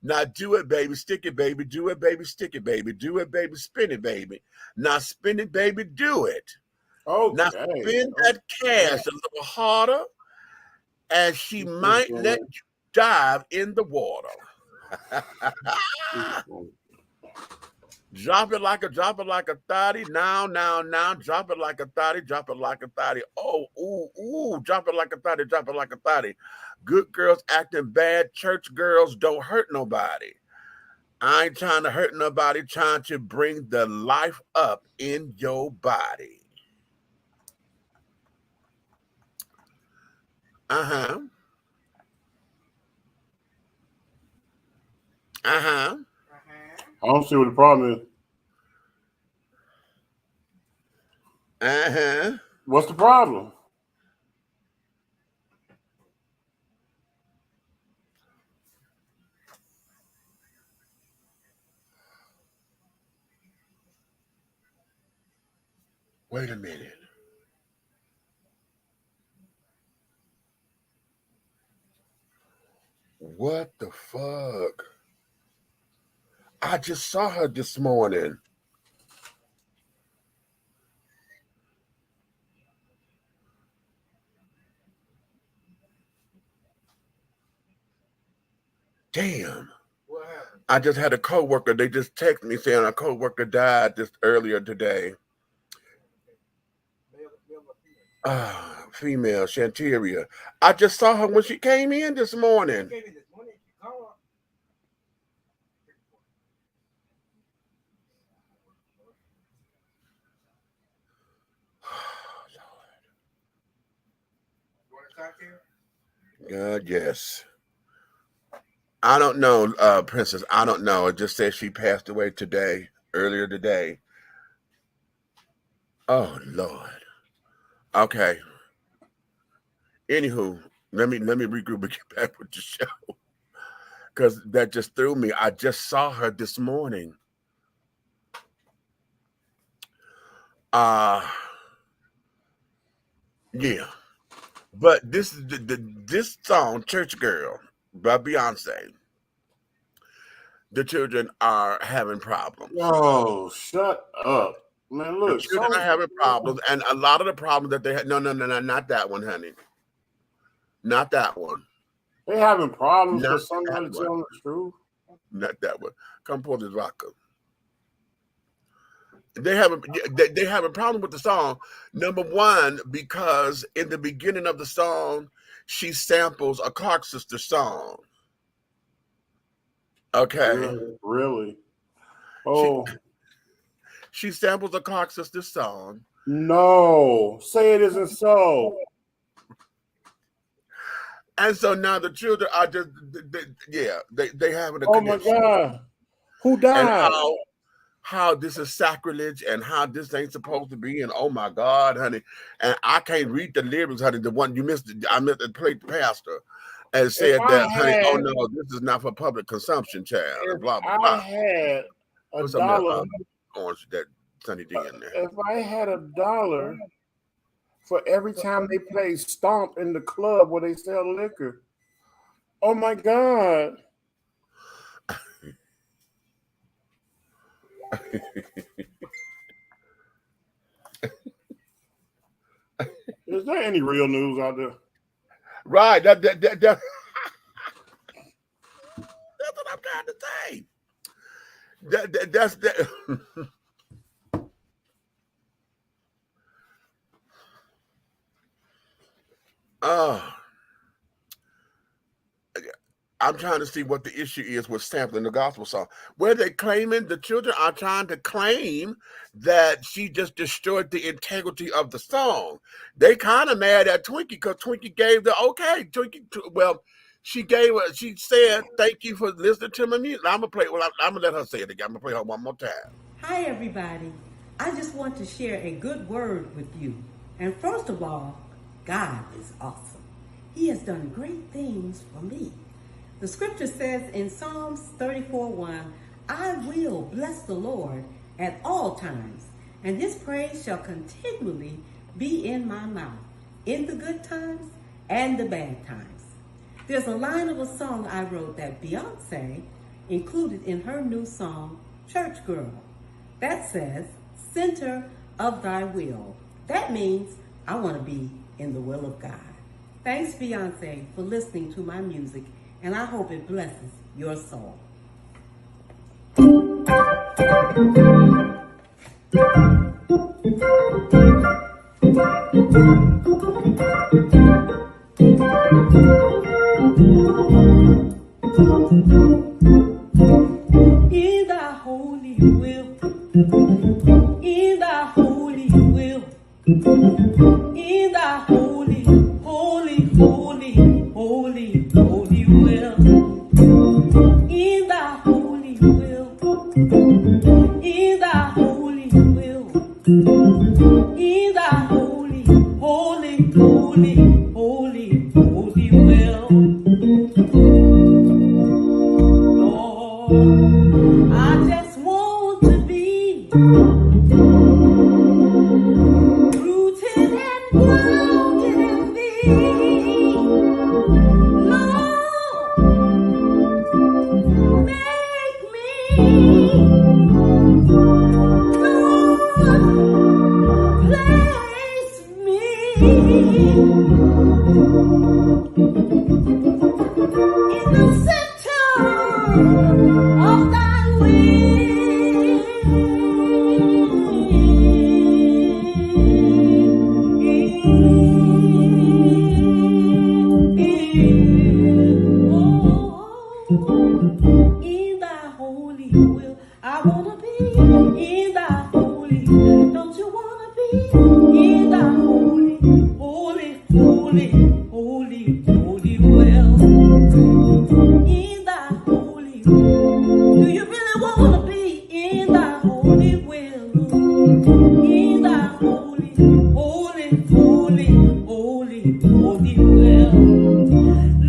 [SPEAKER 3] Now do it, baby. Stick it, baby. Do it, baby. Stick it, baby. Do it, baby. Spin it, baby. Now spin it, baby. Do it.
[SPEAKER 8] Okay.
[SPEAKER 3] Now spin that cash a little harder, and she might let you dive in the water. Drop it like a thotty. Now. Drop it like a thotty. Drop it like a thotty. Oh, ooh. Drop it like a thotty. Drop it like a thotty. Good girls acting bad. Church girls don't hurt nobody. I ain't trying to hurt nobody. Trying to bring the life up in your body. I
[SPEAKER 8] don't see what the problem
[SPEAKER 3] is.
[SPEAKER 8] What's the problem?
[SPEAKER 3] Wait a minute. What the fuck? I just saw her this morning. Damn. I just had a coworker. They just texted me saying a coworker died just earlier today. Female, Shanteria. I just saw her when she came in this morning. God, yes. I don't know, Princess. I don't know. It just says she passed away earlier today. Oh, Lord. Okay. Anywho, let me regroup and get back with the show. because that just threw me. I just saw her this morning. Yeah. But this is this song, Church Girl, by Beyonce. The children are having problems.
[SPEAKER 8] Oh, shut up. Man,
[SPEAKER 3] The
[SPEAKER 8] look.
[SPEAKER 3] children are having problems, and a lot of the problems that they had. No, not that one, honey. Not that one.
[SPEAKER 8] They having problems
[SPEAKER 3] Not
[SPEAKER 8] with somebody
[SPEAKER 3] that one.
[SPEAKER 8] telling the truth.
[SPEAKER 3] Not that one. Come pour this vodka. They have a problem with the song. Number one, because in the beginning of the song, she samples a Clark Sister song. Okay.
[SPEAKER 8] Really? Oh.
[SPEAKER 3] She samples a Clark Sister song.
[SPEAKER 8] No. Say it isn't so.
[SPEAKER 3] And so now the children are just, they having a
[SPEAKER 8] Oh my
[SPEAKER 3] connection.
[SPEAKER 8] God. Who died?
[SPEAKER 3] And how this is sacrilege and how this ain't supposed to be. And oh my God, honey. And I can't read the lyrics, honey. The one you missed, I meant to play the pastor and said that, honey, oh no, this is not for public consumption, child. And blah, blah, blah.
[SPEAKER 8] I had a
[SPEAKER 3] What's some of
[SPEAKER 8] dollar.
[SPEAKER 3] that orange that Sunny D in there?
[SPEAKER 8] If I had $1 for every time they play Stomp in the club where they sell liquor, oh my God. Is there any real news out there?
[SPEAKER 3] Right. That's what I'm trying to say. That's that. I'm trying to see what the issue is with sampling the gospel song. Where they claiming, the children are trying to claim that she just destroyed the integrity of the song. They kind of mad at Twinkie because Twinkie gave the okay. She said, "Thank you for listening to my music." I'm gonna let her say it again. I'm gonna play her one more time.
[SPEAKER 6] Hi, everybody. I just want to share a good word with you. And first of all, God is awesome. He has done great things for me. The scripture says in Psalms 34:1, I will bless the Lord at all times, and his praise shall continually be in my mouth, in the good times and the bad times. There's a line of a song I wrote that Beyonce included in her new song, Church Girl, that says, center of thy will. That means I want to be in the will of God. Thanks, Beyonce, for listening to my music, and I hope it blesses your soul. In thy holy will, in thy holy will, in thy holy, holy, holy, holy, holy will, in thy holy will, in thy holy will, in thy holy, holy, holy, holy, holy will. Lord, I just want to be rooted and grounded in thee. Lord, make me. Lord, place me in the center of thy will. In thy holy will, I wanna be in thy holy. Don't you wanna be in thy holy, holy, holy, holy, holy will? In thy holy will. Do you really wanna be in thy holy will? In thy holy, holy, holy, holy, holy will.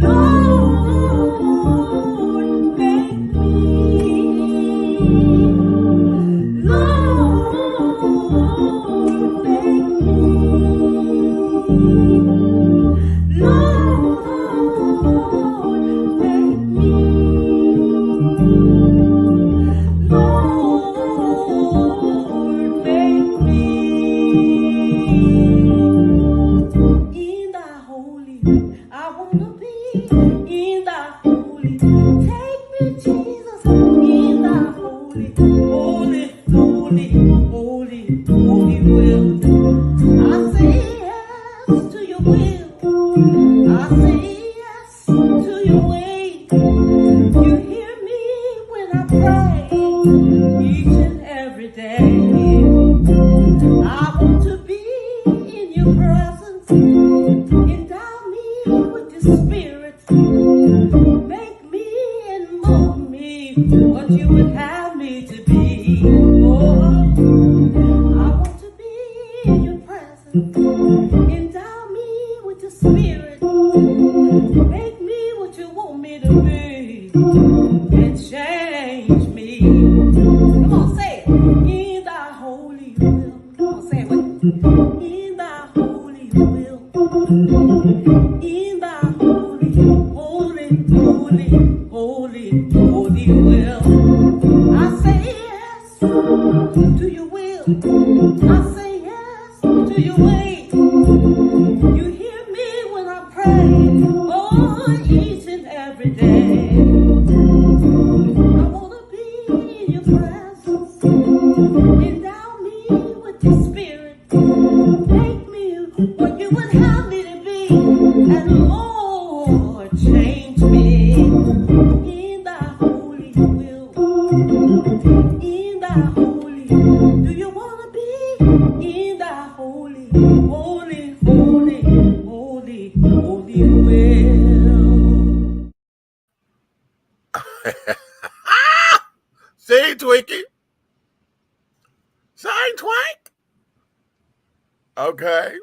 [SPEAKER 6] Lord, holy, holy, holy, holy will. I say yes to your will. I say yes to your way. You hear me when I pray each and every day. I want to be in your presence. Endow me with your spirit. Make me and mold me what you would have me to be. Oh, I want to be in your presence. Endow me with your spirit. Make me what you want me to be. And change me. Come on, say it. In thy holy will. Come on, say it with me. In thy holy will. In thy holy, holy, holy, holy, holy will. I say yes to your will. I say yes to your way. You hear me when I pray. Oh, each and every day. I want to be in your presence. Endow me with your spirit. Make me what you would have me to be. And Lord, change me in thy holy will. In thy holy. Do you want to be in thy holy, holy, holy, holy, holy will?
[SPEAKER 3] See, Twinkie? Sign Twink? Okay.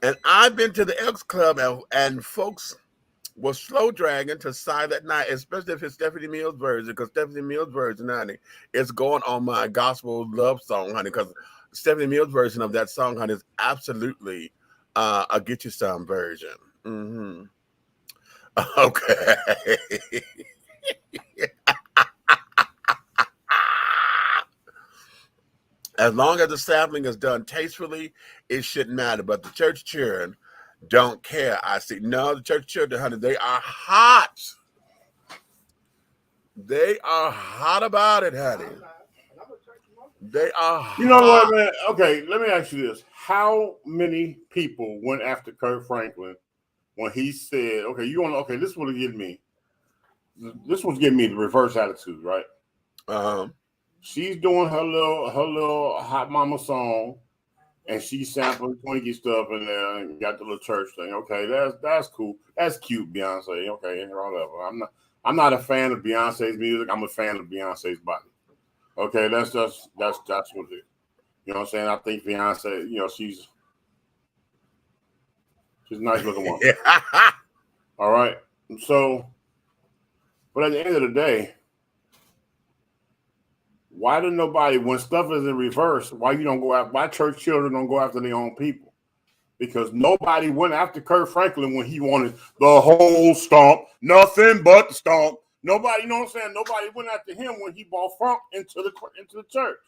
[SPEAKER 3] And I've been to the Elks Club and folks was slow dragging to Silent Night, especially if it's Stephanie Mills' version, because Stephanie Mills' version, honey, is going on my gospel love song, honey, because Stephanie Mills' version of that song, honey, is absolutely a Get You Some version. Mm-hmm. Okay. As long as the sampling is done tastefully, it shouldn't matter. But the church children don't care. I see. No, the church children, honey, they are hot. They are hot about it, honey. They are hot.
[SPEAKER 8] You know what, man? Okay, let me ask you this. How many people went after Kirk Franklin when he said, okay, you want to, okay, this was getting me. This was getting me the reverse attitude, right? She's doing her little hot mama song, and she's sampling Twinkie stuff in there and got the little church thing. Okay, that's cool. That's cute, Beyonce. Okay, whatever. I'm not a fan of Beyonce's music. I'm a fan of Beyonce's body. Okay, that's what it is. You know what I'm saying? I think Beyonce, you know, she's a nice looking woman. All right. So, but at the end of the day, why did nobody, when stuff is in reverse, why church children don't go after their own people? Because nobody went after Kirk Franklin when he wanted the whole stomp, nothing but the stomp. Nobody, you know what I'm saying? Nobody went after him when he brought funk into the church.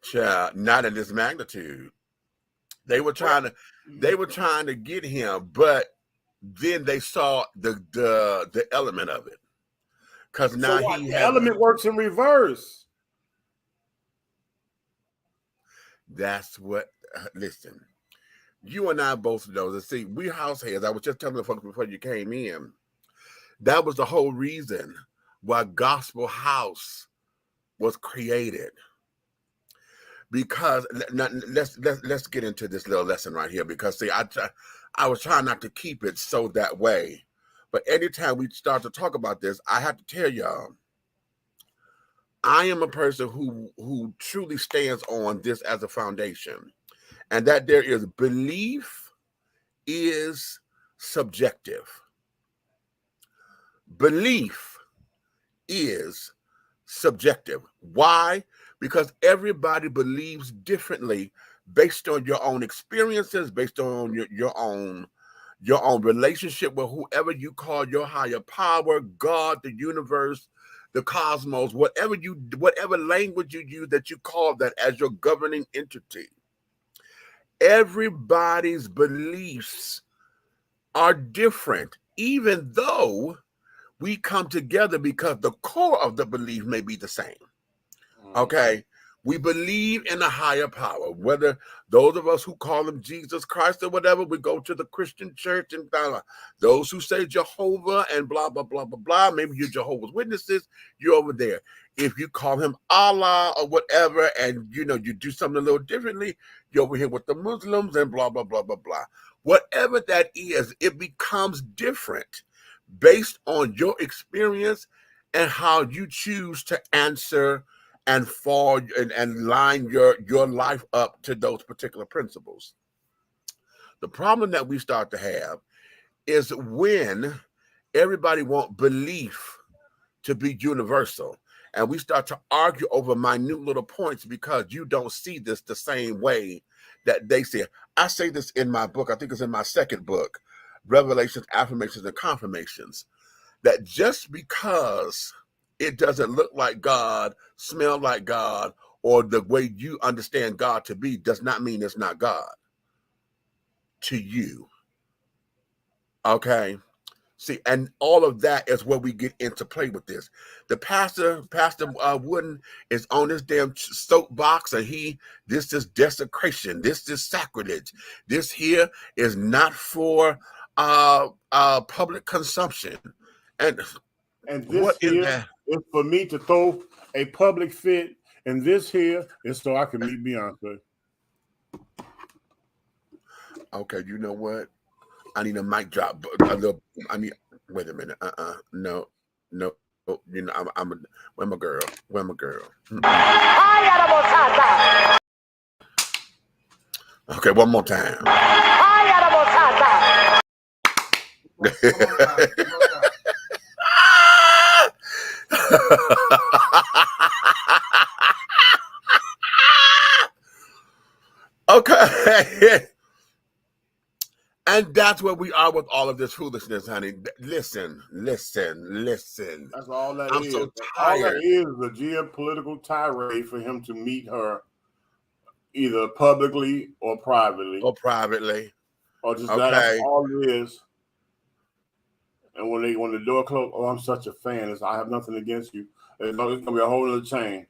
[SPEAKER 3] Child, not in this magnitude. They were trying to get him, but then they saw the element of it. Because now
[SPEAKER 8] the element works in reverse.
[SPEAKER 3] That's what, listen, you and I both know that. See, we house heads. I was just telling the folks before you came in. That was the whole reason why Gospel House was created. Because let's get into this little lesson right here. Because see, I was trying not to keep it so that way. But anytime we start to talk about this, I have to tell y'all, I am a person who truly stands on this as a foundation, and that there is belief is subjective. Belief is subjective. Why? Because everybody believes differently based on your own experiences, based on your own relationship with whoever you call your higher power, God, the universe, the cosmos, whatever language you use that you call that as your governing entity. Everybody's beliefs are different, even though we come together because the core of the belief may be the same. Okay. We believe in a higher power, whether those of us who call him Jesus Christ or whatever, we go to the Christian church and blah, blah. Those who say Jehovah and blah, blah, blah, blah, blah. Maybe you're Jehovah's Witnesses, you're over there. If you call him Allah or whatever, and you do something a little differently, you're over here with the Muslims and blah, blah, blah, blah, blah. Whatever that is, it becomes different based on your experience and how you choose to answer and fall and line your life up to those particular principles. The problem that we start to have is when everybody wants belief to be universal, and we start to argue over minute little points because you don't see this the same way that they see it. I say this in my book, I think it's in my second book, Revelations, Affirmations, and Confirmations, that just because it doesn't look like God, smell like God, or the way you understand God to be does not mean it's not God to you. Okay? See, and all of that is where we get into play with this. The Pastor Wooden is on this damn soapbox, and this is desecration. This is sacrilege. This here is not for public consumption. And
[SPEAKER 8] this
[SPEAKER 3] what
[SPEAKER 8] here
[SPEAKER 3] is that?
[SPEAKER 8] is for me to throw a public fit, and this here is so I can meet Beyonce.
[SPEAKER 3] Okay, you know what? I need a mic drop. Wait a minute. No. Where my girl? Where my girl? Okay, one more time. Okay. And that's where we are with all of this foolishness, honey. Listen.
[SPEAKER 8] That's all that
[SPEAKER 3] I'm
[SPEAKER 8] is.
[SPEAKER 3] so
[SPEAKER 8] All that
[SPEAKER 3] tired.
[SPEAKER 8] is a geopolitical tirade for him to meet her either publicly or privately.
[SPEAKER 3] Or privately.
[SPEAKER 8] Or just
[SPEAKER 3] Okay.
[SPEAKER 8] that's all it is. And when the door closed, oh, I'm such a fan. I have nothing against you. It's gonna be a whole other chain.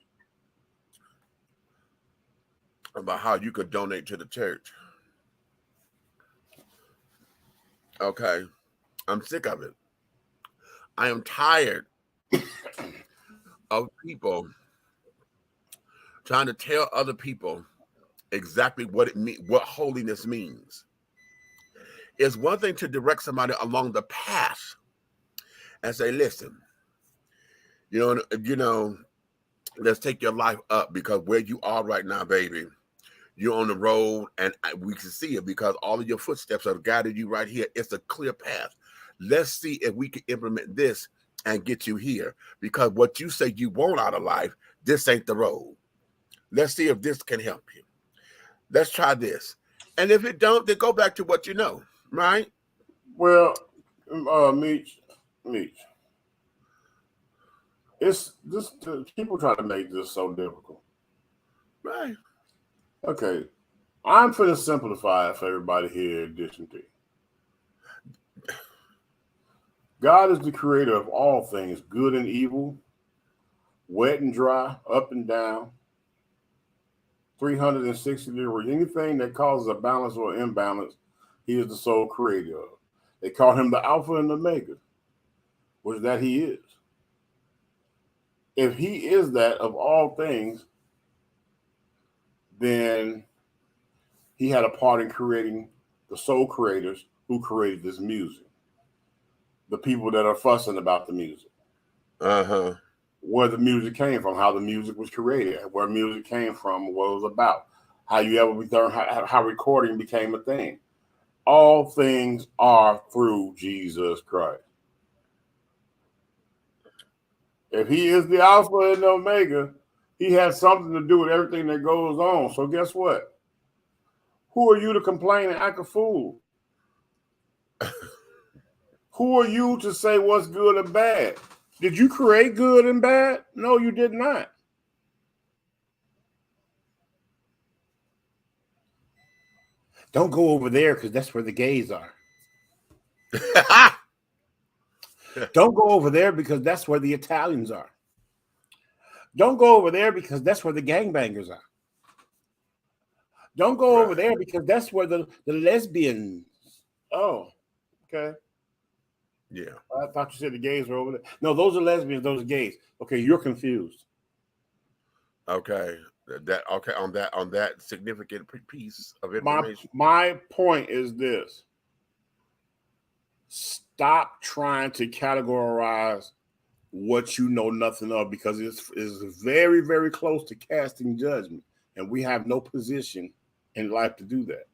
[SPEAKER 3] About how you could donate to the church. Okay. I'm sick of it. I am tired of people trying to tell other people exactly what holiness means. It's one thing to direct somebody along the path and say, listen, let's take your life up, because where you are right now, baby, you're on the road, and we can see it because all of your footsteps have guided you right here. It's a clear path. Let's see if we can implement this and get you here, because what you say you want out of life, this ain't the road. Let's see if this can help you. Let's try this. And if it don't, then go back to what you know, right?
[SPEAKER 8] Well, Meech, it's this. People try to make this so difficult.
[SPEAKER 3] Right.
[SPEAKER 8] Okay, I'm finna simplify it for everybody here at Dish and T. God is the creator of all things, good and evil, wet and dry, up and down, 360 degrees. Anything that causes a balance or imbalance, he is the sole creator of. They call him the Alpha and the Omega, which that he is. If he is that of all things, then he had a part in creating the soul creators who created this music. The people that are fussing about the music.
[SPEAKER 3] Uh-huh.
[SPEAKER 8] Where the music came from, how the music was created, where music came from, what it was about, how you ever learn how recording became a thing. All things are through Jesus Christ. If he is the Alpha and the Omega, he has something to do with everything that goes on. So guess what? Who are you to complain and act a fool? Who are you to say what's good or bad? Did you create good and bad? No, you did not. Don't go over there because that's where the gays are. Don't go over there because that's where the Italians are. Don't go over there because that's where the gangbangers are. Don't go over there because that's where the lesbians. Oh, okay.
[SPEAKER 3] Yeah.
[SPEAKER 8] I thought you said the gays were over there. No, those are lesbians. Those are gays. Okay, you're confused.
[SPEAKER 3] Okay. On that significant piece of information.
[SPEAKER 8] My point is this. Stop trying to categorize what you know nothing of, because it's very, very close to casting judgment, and we have no position in life to do that.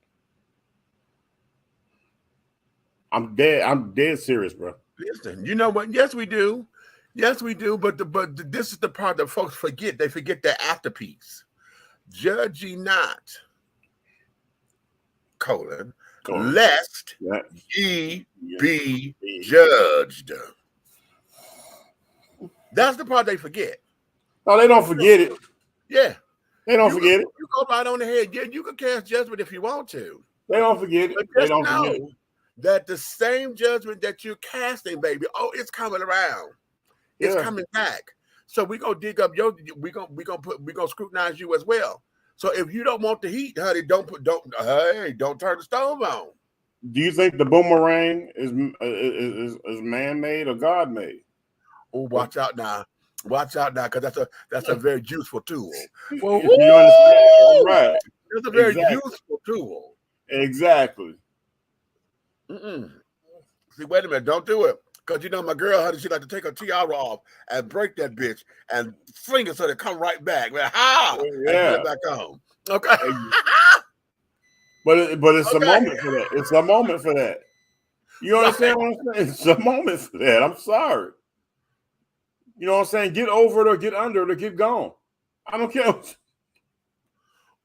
[SPEAKER 8] I'm dead serious, bro.
[SPEAKER 3] Listen, you know what? Yes, we do. Yes, we do. But this is the part that folks forget. They forget that after piece. Judge ye not, lest ye be judged. That's the part they forget.
[SPEAKER 8] No, they don't forget it.
[SPEAKER 3] Yeah.
[SPEAKER 8] They don't forget it.
[SPEAKER 3] You go right on the head. Yeah, you can cast judgment if you want to.
[SPEAKER 8] They don't forget it. They don't forget it.
[SPEAKER 3] That the same judgment that you're casting, baby, it's coming around. It's coming back. So we're gonna dig up we're gonna scrutinize you as well. So if you don't want the heat, honey, don't turn the stove on.
[SPEAKER 8] Do you think the boomerang is man-made or God-made?
[SPEAKER 3] Oh, watch out now. Watch out now, because that's a very useful tool.
[SPEAKER 8] Well, you understand? Right.
[SPEAKER 3] It's a very useful tool.
[SPEAKER 8] Exactly.
[SPEAKER 3] See, wait a minute, don't do it. Because you know my girl, honey, she like to take her tiara off and break that bitch and fling it so they come right back. Like, ha!
[SPEAKER 8] Yeah.
[SPEAKER 3] And put it back on. Okay.
[SPEAKER 8] But it's a moment for that. It's a moment for that. You understand what I'm saying? It's a moment for that. I'm sorry. You know what I'm saying? Get over it or get under it or get gone. I don't care.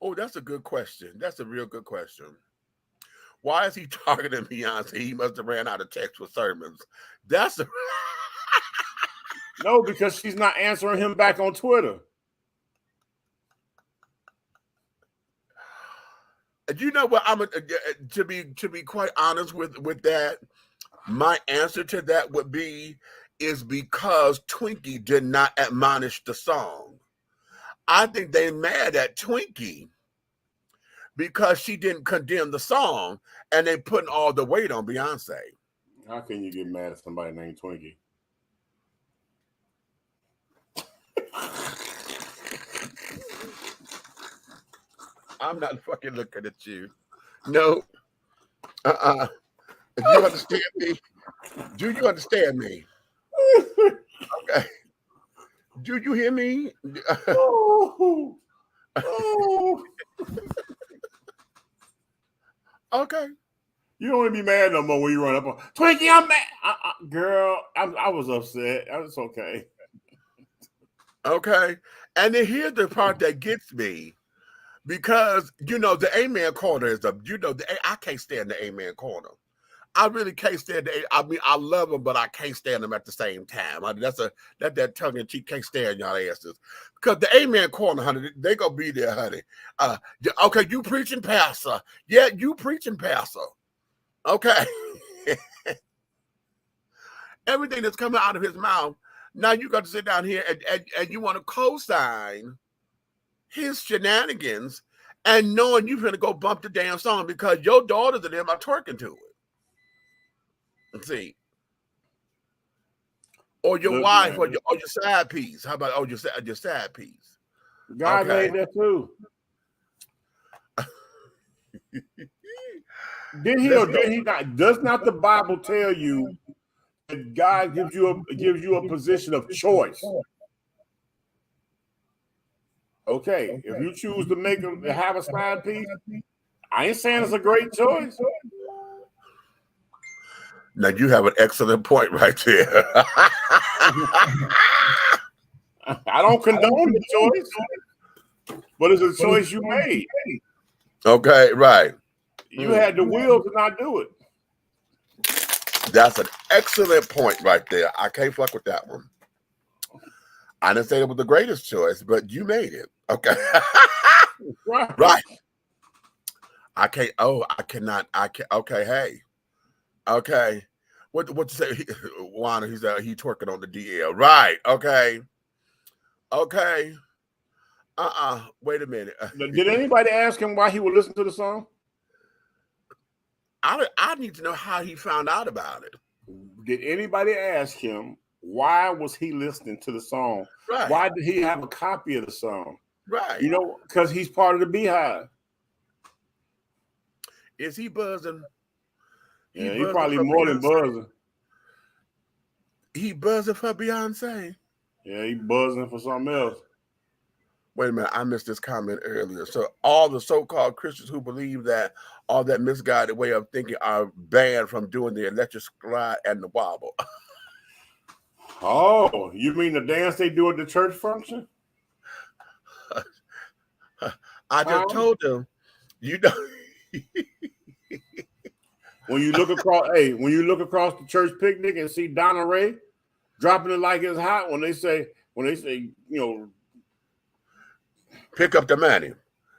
[SPEAKER 3] Oh, that's a good question. That's a real good question. Why is he targeting Beyonce? He must have ran out of text for sermons.
[SPEAKER 8] No, because she's not answering him back on Twitter.
[SPEAKER 3] You know what? To be quite honest with that, my answer to that would be is because Twinkie did not admonish the song. I think they mad at Twinkie because she didn't condemn the song, and they putting all the weight on Beyonce.
[SPEAKER 8] How can you get mad at somebody named Twinkie?
[SPEAKER 3] I'm not fucking looking at you. No. If you understand me, do you understand me? Okay. Do you hear me?
[SPEAKER 8] Oh.
[SPEAKER 3] Okay.
[SPEAKER 8] You don't want to be mad no more when you run up on Twinkie. I'm mad, girl. I was upset. It's okay.
[SPEAKER 3] Okay. And then here's the part that gets me, because the Amen corner is I can't stand the Amen corner. I really can't stand I love them, but I can't stand them at the same time. That tongue in cheek, can't stand y'all asses. Because the Amen corner, honey, they gonna be there, honey. Okay, you preaching, pastor. Yeah, you preaching, pastor. Okay. Everything that's coming out of his mouth, now you got to sit down here and you want to co-sign his shenanigans, and knowing you're going to go bump the damn song because your daughters and them are twerking to it. Let's see. Or your wife, or your side piece. How about your side piece?
[SPEAKER 8] God made that too. Did he or did he not? Does not the Bible tell you that God gives you a position of choice? Okay, if you choose to have a side piece, I ain't saying it's a great choice.
[SPEAKER 3] Now you have an excellent point right there.
[SPEAKER 8] I don't condone the choice, but it's a choice you made.
[SPEAKER 3] Okay, right.
[SPEAKER 8] You had the will to not do it.
[SPEAKER 3] That's an excellent point right there. I can't fuck with that one. I didn't say it was the greatest choice, but you made it. Okay. Right. I can't. Oh, I cannot. I can't. Okay. Hey. Okay. What you say, Juana? He's he twerking on the DL, right? Okay. Wait a minute.
[SPEAKER 8] Did anybody ask him why he would listen to the song?
[SPEAKER 3] I need to know how he found out about it.
[SPEAKER 8] Did anybody ask him why was he listening to the song?
[SPEAKER 3] Right.
[SPEAKER 8] Why did he have a copy of the song?
[SPEAKER 3] Right.
[SPEAKER 8] You know, because he's part of the Beehive.
[SPEAKER 3] Is he buzzing?
[SPEAKER 8] Yeah, he probably more than buzzing.
[SPEAKER 3] He buzzing for Beyonce.
[SPEAKER 8] Yeah, he buzzing for something else.
[SPEAKER 3] Wait a minute, I missed this comment earlier. So all the so-called Christians who believe that all that misguided way of thinking are banned from doing the electric slide and the wobble.
[SPEAKER 8] Oh, you mean the dance they do at the church function?
[SPEAKER 3] I just told them, you know.
[SPEAKER 8] When you look across, the church picnic and see Donna Ray dropping it like it's hot, when they say, you know,
[SPEAKER 3] pick up the money.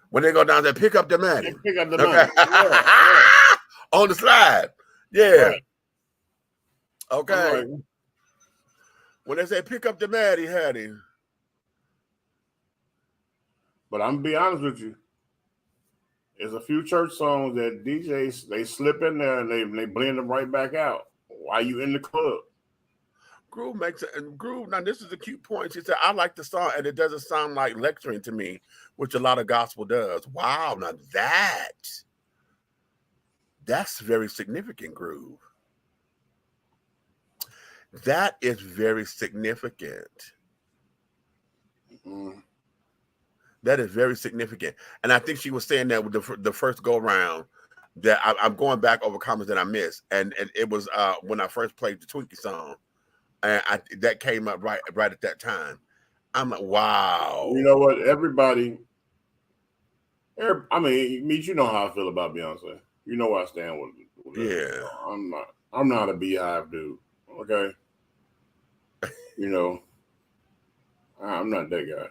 [SPEAKER 3] When they go down there, pick up the money.
[SPEAKER 8] Pick up the money. Yeah.
[SPEAKER 3] On the slide. Yeah.
[SPEAKER 8] Right.
[SPEAKER 3] Okay.
[SPEAKER 8] Right.
[SPEAKER 3] When they say pick up the money, honey.
[SPEAKER 8] But I'm gonna be honest with you. There's a few church songs that DJs, they slip in there and they blend them right back out while you in the club.
[SPEAKER 3] Groove makes it, and Groove, now this is a cute point. She said, I like the song and it doesn't sound like lecturing to me, which a lot of gospel does. Wow, now that's very significant, Groove. That is very significant.
[SPEAKER 8] Mm-hmm.
[SPEAKER 3] That is very significant. And I think she was saying that with the first go round, that I'm going back over comments that I missed. And it was when I first played the Twinkie song. And that came up right at that time. I'm like, wow.
[SPEAKER 8] You know what? I mean, Meech, you know how I feel about Beyonce. You know where I stand with
[SPEAKER 3] yeah.
[SPEAKER 8] I'm not a Beehive dude. Okay. You know, I'm not that guy.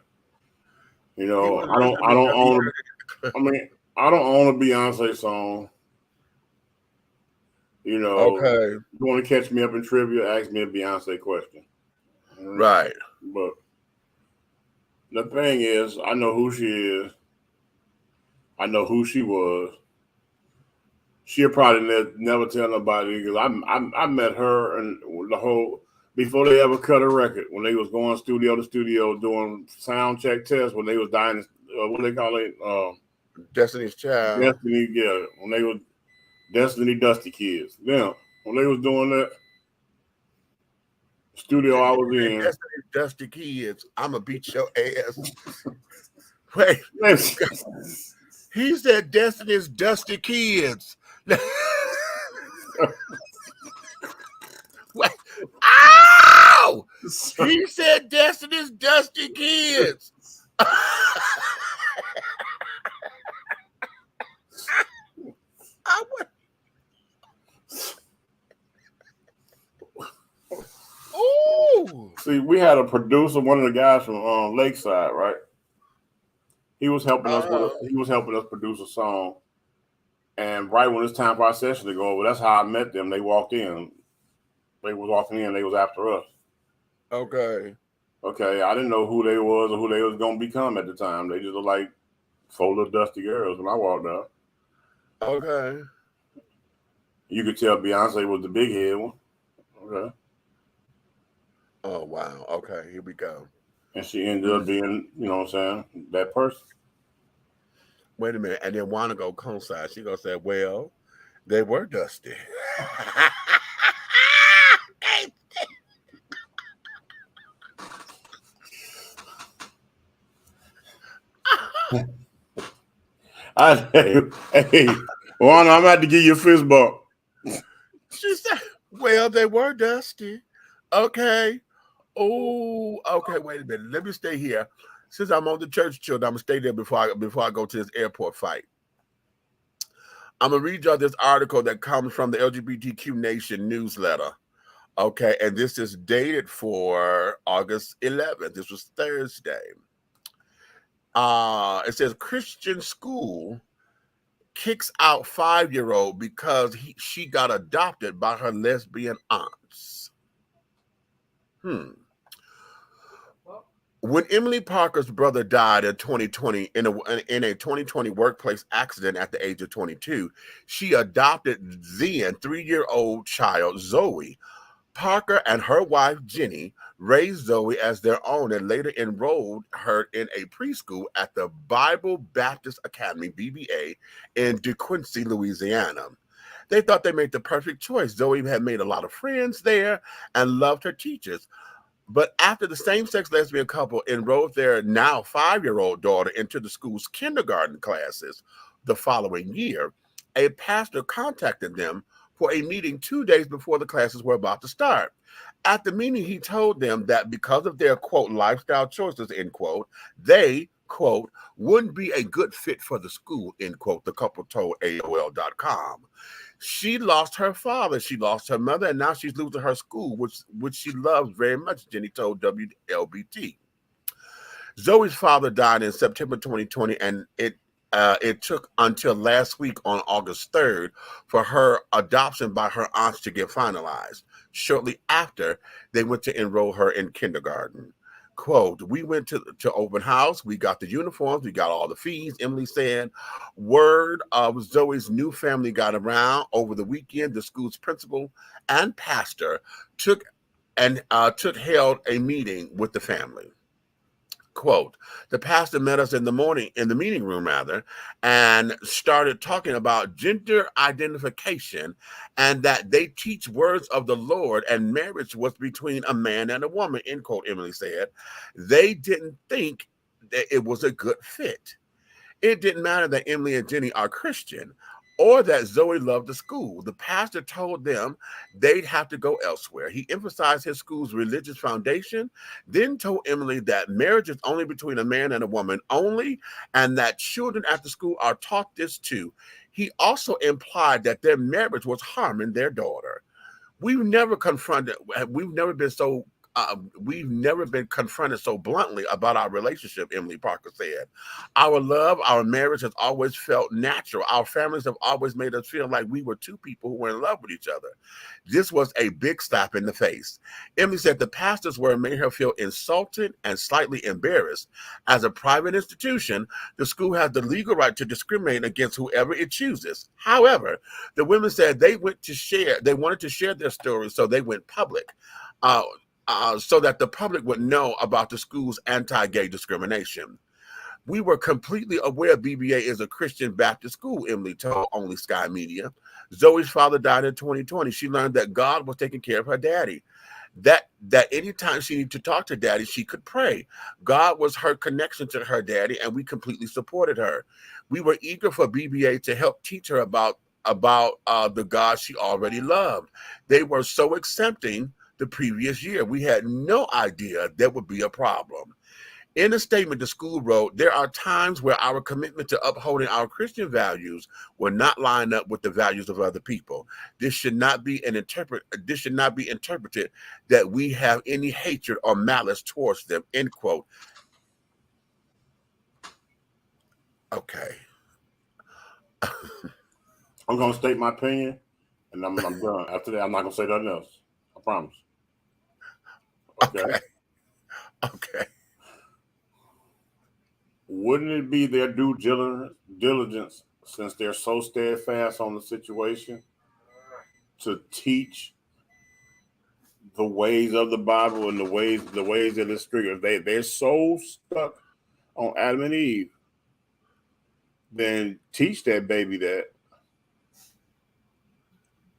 [SPEAKER 8] You know, I don't own. I mean, I don't own a Beyonce song. You know,
[SPEAKER 3] okay.
[SPEAKER 8] You want to catch me up in trivia? Ask me a Beyonce question.
[SPEAKER 3] Right.
[SPEAKER 8] But the thing is, I know who she is. I know who she was. She'll probably never tell nobody because I met her and the whole before they ever cut a record when they was going studio to studio doing sound check tests when they was dying. What they call it?
[SPEAKER 3] Destiny's Child.
[SPEAKER 8] Destiny, yeah. When they were Destiny Dusty Kids. Yeah. When they was doing that studio I was in.
[SPEAKER 3] Destiny Dusty Kids. I'ma beat your ass. Wait. He said Destiny's Dusty Kids. Wait. Ow! He said Destiny's Dusty Kids. Ooh.
[SPEAKER 8] See, we had a producer, one of the guys from Lakeside, right? He was helping us. He was helping us produce a song, and right when it's time for our session to go over, that's how I met them. They walked in. They was walking in. They was after us.
[SPEAKER 3] Okay.
[SPEAKER 8] Okay. I didn't know who they was or who they was gonna become at the time. They just looked like 4 little dusty girls when I walked out.
[SPEAKER 3] Okay.
[SPEAKER 8] You could tell Beyonce was the big head one. Okay.
[SPEAKER 3] Oh wow. Okay. Here we go.
[SPEAKER 8] And she ended up being, you know what I'm saying, that person.
[SPEAKER 3] Wait a minute. And then wanna go coincide. She gonna say, well, they were dusty.
[SPEAKER 8] Hey, Juana, I'm about to give you a fist bump.
[SPEAKER 3] She said, well, they were dusty. Okay. Oh, okay. Wait a minute. Let me stay here. Since I'm on the church children, I'm gonna stay there before I go to this airport fight. I'm gonna read y'all this article that comes from the LGBTQ Nation newsletter. Okay, and this is dated for August 11th. This was Thursday. It says Christian school kicks out 5-year-old because she got adopted by her lesbian aunts. When Emily Parker's brother died in 2020 in a 2020 workplace accident at the age of 22, she adopted then 3-year-old child Zoe. Parker and her wife Jenny raised Zoe as their own and later enrolled her in a preschool at the Bible Baptist Academy, BBA, in DeQuincy, Louisiana. They thought they made the perfect choice. Zoe had made a lot of friends there and loved her teachers. But after the same-sex lesbian couple enrolled their now 5-year-old daughter into the school's kindergarten classes the following year, a pastor contacted them for a meeting 2 days before the classes were about to start. At the meeting, he told them that because of their, quote, lifestyle choices, end quote, they, quote, wouldn't be a good fit for the school, end quote, the couple told AOL.com. She lost her father, she lost her mother, and now she's losing her school, which she loves very much, Jenny told WLBT. Zoe's father died in September 2020, and it took until last week on August 3rd for her adoption by her aunts to get finalized. Shortly after, they went to enroll her in kindergarten. Quote, we went to open house, we got the uniforms, we got all the fees, Emily said. Word of Zoe's new family got around. Over the weekend, the school's principal and pastor held a meeting with the family. Quote, the pastor met us in the meeting room and started talking about gender identification and that they teach words of the Lord and marriage was between a man and a woman, end quote, Emily said. They didn't think that it was a good fit. It didn't matter that Emily and Jenny are Christian or that Zoe loved the school. The pastor told them they'd have to go elsewhere. He emphasized his school's religious foundation, then told Emily that marriage is only between a man and a woman only, and that children at the school are taught this too. He also implied that their marriage was harming their daughter. We've never been confronted so bluntly about our relationship, Emily Parker said. Our love, our marriage has always felt natural. Our families have always made us feel like we were two people who were in love with each other. This was a big slap in the face. Emily said the pastor's word made her feel insulted and slightly embarrassed. As a private institution, the school has the legal right to discriminate against whoever it chooses. However, the women said they wanted to share their stories, so they went public. So that the public would know about the school's anti-gay discrimination. We were completely aware BBA is a Christian Baptist school, Emily told Only Sky Media. Zoe's father died in 2020. She learned that God was taking care of her daddy. That anytime she needed to talk to daddy, she could pray. God was her connection to her daddy, and we completely supported her. We were eager for BBA to help teach her about the God she already loved. They were so accepting the previous year. We had no idea there would be a problem. In a statement, the school wrote, there are times where our commitment to upholding our Christian values will not line up with the values of other people. This should not be interpreted that we have any hatred or malice towards them, end quote. Okay.
[SPEAKER 8] I'm going to state my opinion, and I'm done. After that, I'm not going to say nothing else. I promise.
[SPEAKER 3] Okay.
[SPEAKER 8] Wouldn't it be their due diligence, since they're so steadfast on the situation, to teach the ways of the Bible and the ways of the scripture? They're so stuck on Adam and Eve. Then teach that baby that,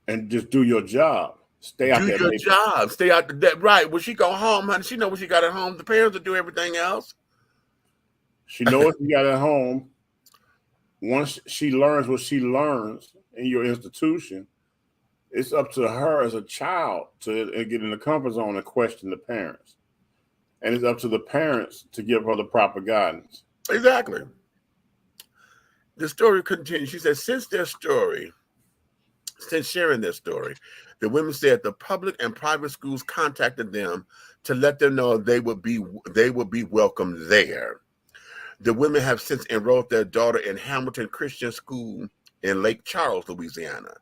[SPEAKER 8] and just do your job. Stay out there.
[SPEAKER 3] Do your job. Stay out there. Right. When she go home, honey, she know when she got at home. The parents will do everything else.
[SPEAKER 8] She knows what she got at home. Once she learns what she learns in your institution, it's up to her as a child to get in the comfort zone and question the parents. And it's up to the parents to give her the proper guidance.
[SPEAKER 3] Exactly. The story continues. She said, since sharing their story, the women said the public and private schools contacted them to let them know they would be welcome there. The women have since enrolled their daughter in Hamilton Christian School in Lake Charles, Louisiana.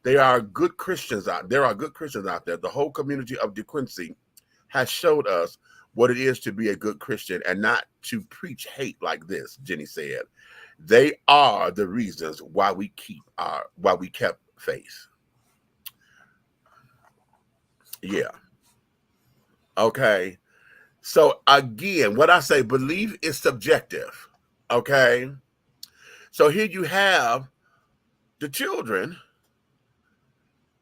[SPEAKER 3] There are good Christians out there. The whole community of DeQuincy has showed us what it is to be a good Christian and not to preach hate like this, Jenny said. They are the reasons why we kept faith. Yeah. Okay. So again, what I say, belief is subjective. Okay. So here you have the children.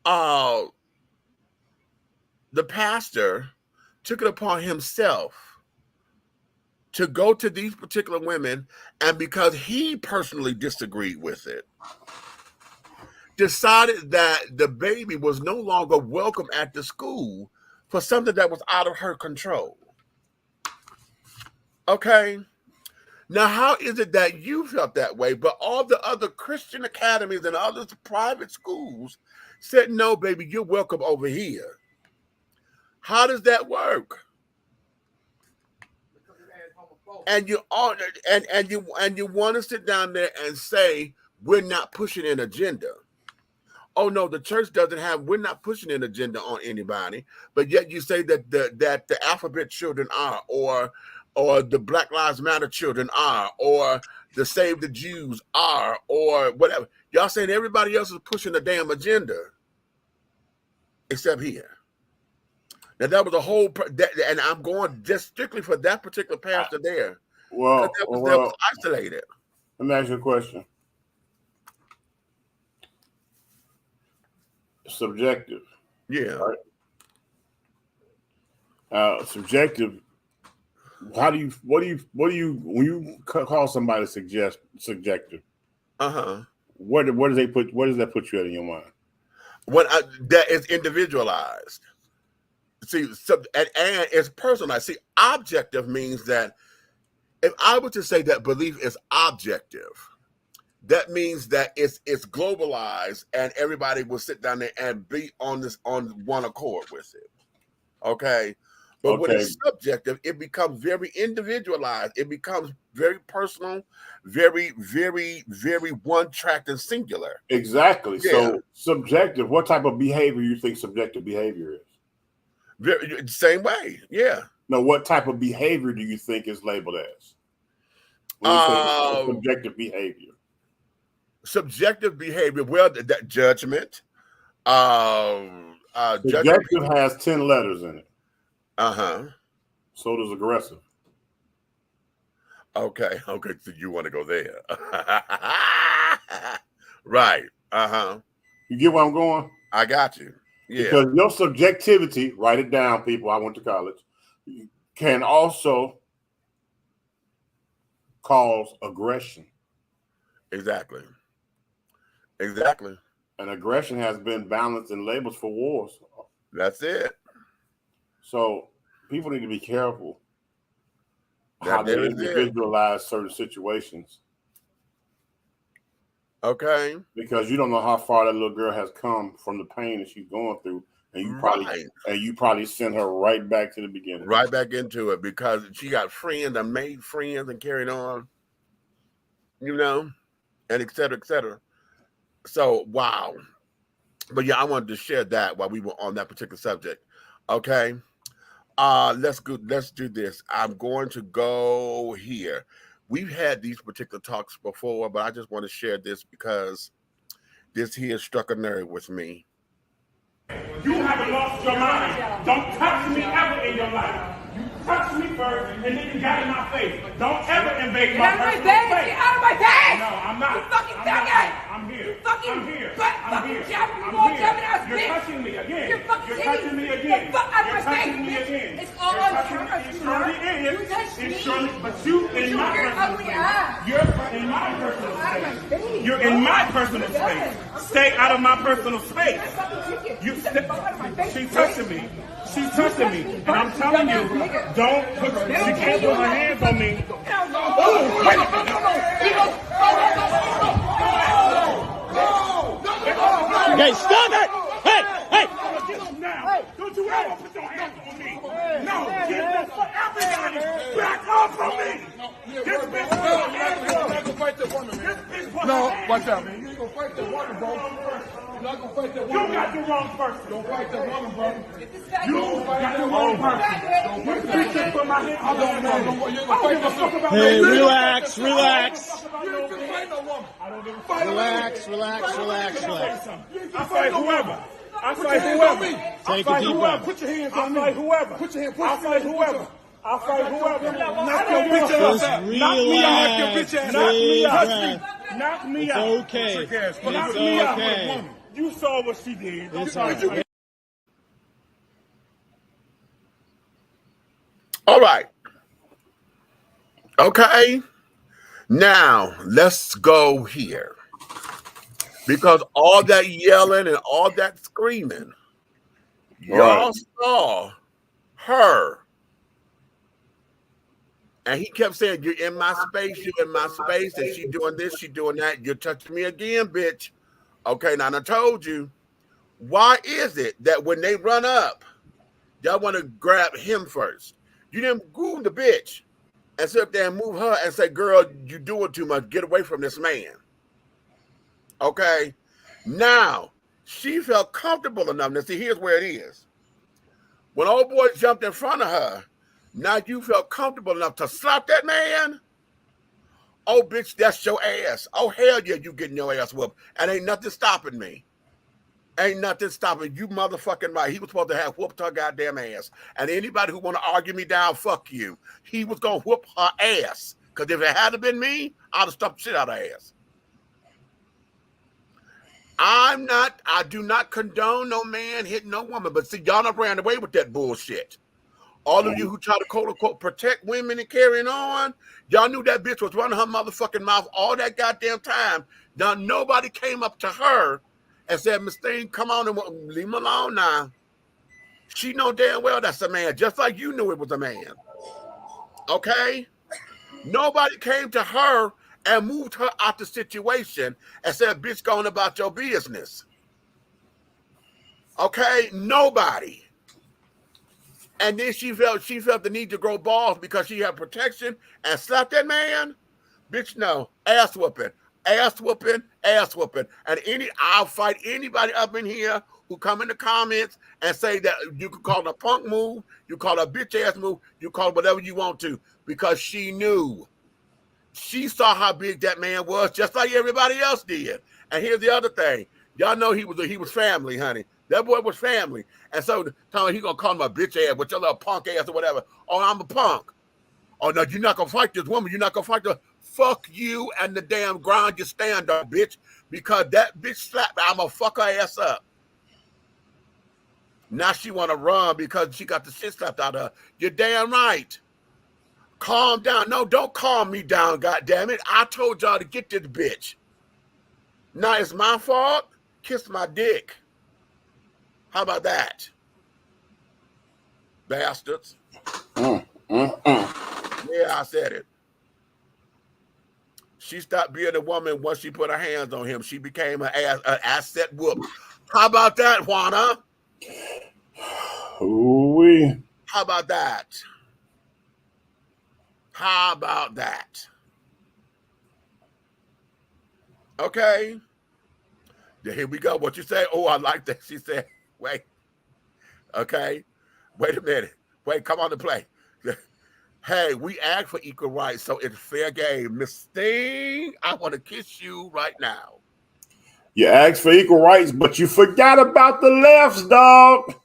[SPEAKER 3] The pastor took it upon himself to go to these particular women, and because he personally disagreed with it, decided that the baby was no longer welcome at the school for something that was out of her control. Okay? Now, how is it that you felt that way, but all the other Christian academies and other private schools said, no, baby, you're welcome over here? How does that work? And you all and you want to sit down there and say, we're not pushing an agenda. Oh no, the church doesn't have, we're not pushing an agenda on anybody, but yet you say that the alphabet children are, or the Black Lives Matter children are, or the Save the Jews are, or whatever. Y'all saying everybody else is pushing a damn agenda except here. Now that was a whole, and I'm going just strictly for that particular pastor there.
[SPEAKER 8] Well,
[SPEAKER 3] that was isolated.
[SPEAKER 8] Let me ask you a question. Subjective.
[SPEAKER 3] Yeah.
[SPEAKER 8] Right? Subjective. What do you when you call somebody subjective? Where does that put you in your mind?
[SPEAKER 3] That is individualized. See, and it's personalized. See, objective means that if I were to say that belief is objective, that means that it's globalized and everybody will sit down there and be on one accord with it. Okay. But when it's subjective, it becomes very individualized. It becomes very personal, very, very, very one-tracked and singular.
[SPEAKER 8] Exactly.
[SPEAKER 3] Yeah.
[SPEAKER 8] So subjective, what type of behavior you think subjective behavior is?
[SPEAKER 3] Same way, yeah.
[SPEAKER 8] No, what type of behavior do you think is labeled as? Subjective behavior.
[SPEAKER 3] Subjective behavior. Well, that judgment.
[SPEAKER 8] Subjective has 10 letters in it. So does aggressive.
[SPEAKER 3] Okay. So you want to go there? Right.
[SPEAKER 8] You get where I'm going?
[SPEAKER 3] I got you. Yeah.
[SPEAKER 8] Because your subjectivity, write it down, people. I went to college. Can also cause aggression.
[SPEAKER 3] Exactly.
[SPEAKER 8] And aggression has been balanced in labels for wars.
[SPEAKER 3] That's it.
[SPEAKER 8] So people need to be careful how they individualize certain situations.
[SPEAKER 3] Okay.
[SPEAKER 8] Because you don't know how far that little girl has come from the pain that she's going through. And you probably send her right back to the beginning.
[SPEAKER 3] Right back into it because she got friends and made friends and carried on, and et cetera, et cetera. So, wow. But yeah, I wanted to share that while we were on that particular subject. Okay. Let's do this. I'm going to go here. We've had these particular talks before, but I just want to share this because this here struck a nerve with me.
[SPEAKER 9] You haven't lost your mind. Don't touch me ever in your life. You touched me first, and then you got in my face. Don't ever invade my personal space.
[SPEAKER 2] Get out of my face!
[SPEAKER 9] No, I'm not.
[SPEAKER 2] You fucking faggot!
[SPEAKER 9] I'm here.
[SPEAKER 2] You fucking
[SPEAKER 9] I'm here.
[SPEAKER 2] fucking jabbing me,
[SPEAKER 9] I'm here.
[SPEAKER 2] jabbing ass
[SPEAKER 9] You're
[SPEAKER 2] bitch!
[SPEAKER 9] touching me again.
[SPEAKER 2] You're fucking
[SPEAKER 9] touching me again.
[SPEAKER 2] Get the fuck out of
[SPEAKER 9] You're
[SPEAKER 2] my face,
[SPEAKER 9] touching me
[SPEAKER 2] bitch!
[SPEAKER 9] again.
[SPEAKER 2] It's all on camera,
[SPEAKER 9] It surely is.
[SPEAKER 2] You touched me.
[SPEAKER 9] It surely, but you in my
[SPEAKER 2] Your
[SPEAKER 9] personal
[SPEAKER 2] ugly
[SPEAKER 9] space.
[SPEAKER 2] ass.
[SPEAKER 9] You're in my personal
[SPEAKER 2] Out of my
[SPEAKER 9] space.
[SPEAKER 2] face.
[SPEAKER 9] You're in my personal space. Stay out of my personal space. You she's touching me. She's touching me. And I'm telling you, don't put, she can't put her hands on me. Oh, wait a minute.
[SPEAKER 10] Okay, stop it! Hey!
[SPEAKER 9] Now, don't you ever put your hands on me. No, get everybody back off from me. This bitch put her hands on me.
[SPEAKER 5] Fight the woman, man.
[SPEAKER 9] This bitch put
[SPEAKER 5] No,
[SPEAKER 9] her hands
[SPEAKER 5] watch
[SPEAKER 9] on
[SPEAKER 5] out,
[SPEAKER 9] me.
[SPEAKER 5] man. You ain't gonna fight fight the woman, bro. You're not gonna fight that
[SPEAKER 9] You
[SPEAKER 5] woman.
[SPEAKER 9] got the wrong person.
[SPEAKER 5] Don't fight that woman, bro.
[SPEAKER 9] You got the wrong person. You bitch put my hand
[SPEAKER 5] I don't know. You ain't gonna fight no woman.
[SPEAKER 10] Hey, relax, relax.
[SPEAKER 5] You ain't gonna fight no woman.
[SPEAKER 9] I don't give a fuck.
[SPEAKER 10] Relax, relax, relax, relax.
[SPEAKER 9] I fight whoever. I fight whoever. I
[SPEAKER 10] Take a
[SPEAKER 9] fight
[SPEAKER 10] deep
[SPEAKER 9] whoever.
[SPEAKER 10] breath.
[SPEAKER 5] Put your hands
[SPEAKER 9] I
[SPEAKER 5] on me.
[SPEAKER 9] fight whoever.
[SPEAKER 5] Put your hand.
[SPEAKER 9] I fight whoever. I fight whoever.
[SPEAKER 5] Knock your bitch ass
[SPEAKER 10] Just
[SPEAKER 5] out.
[SPEAKER 10] relax.
[SPEAKER 9] Knock me out.
[SPEAKER 10] Deep breath.
[SPEAKER 9] Knock me
[SPEAKER 10] It's
[SPEAKER 9] out.
[SPEAKER 10] okay. It's
[SPEAKER 9] Knock me out.
[SPEAKER 10] okay.
[SPEAKER 9] You saw what she did.
[SPEAKER 10] It's all right.
[SPEAKER 3] All right. Okay. Now let's go here. Because all that yelling and all that screaming, y'all saw her. And he kept saying, you're in my space, you're in my space, and she doing this, she doing that. You're touching me again, bitch. Okay, now I told you, why is it that when they run up, y'all want to grab him first? You didn't groom the bitch and sit up there and move her and say, girl, you doing too much. Get away from this man. Okay? Now, she felt comfortable enough. Now, see, here's where it is. When old boy jumped in front of her, now you felt comfortable enough to slap that man? Oh, bitch, that's your ass. Oh, hell yeah, you getting your ass whooped. And ain't nothing stopping me. Ain't nothing stopping you, motherfucking right. He was supposed to have whooped her goddamn ass. And anybody who want to argue me down, fuck you. He was going to whoop her ass. Because if it had been me, I'd have stuffed the shit out of her ass. I do not condone no man hitting no woman. But see, y'all done ran away with that bullshit. All of you who try to quote unquote protect women and carrying on, y'all knew that bitch was running her motherfucking mouth all that goddamn time. Now nobody came up to her and said, Miss Thing, come on and leave him alone now. She know damn well that's a man, just like you knew it was a man. Okay? Nobody came to her and moved her out the situation and said, bitch, going about your business. Okay? Nobody. And then she felt the need to grow balls because she had protection and slapped that man. Bitch, no. Ass whooping. Ass whooping. Ass whooping. And I'll fight anybody up in here who come in the comments and say that you can call it a punk move, you call it a bitch ass move, you call it whatever you want to, because she knew. She saw how big that man was, just like everybody else did. And here's the other thing. Y'all know he was family, honey. That boy was family. And so he gonna call him a bitch ass with your little punk ass or whatever. Oh, I'm a punk. Oh, no, you're not gonna fight this woman. You're not gonna fight the fuck you and the damn ground you stand on, bitch. Because that bitch slapped me. I'm gonna fuck her ass up. Now she wanna run because she got the shit slapped out of her. You're damn right. Calm down. No, don't calm me down, goddammit. I told y'all to get this bitch. Now it's my fault. Kiss my dick. How about that? Bastards. Yeah, I said it. She stopped being a woman once she put her hands on him. She became an asset whoop. How about that, Juana?
[SPEAKER 8] Ooh-wee.
[SPEAKER 3] How about that? How about that? Okay. Yeah, here we go. What you say? Oh, I like that. She said, wait. Okay. Wait a minute. Wait, come on to play. Hey, we asked for equal rights, so it's fair game. Miss Thing, I want to kiss you right now.
[SPEAKER 8] You asked for equal rights, but you forgot about the lefts, dog.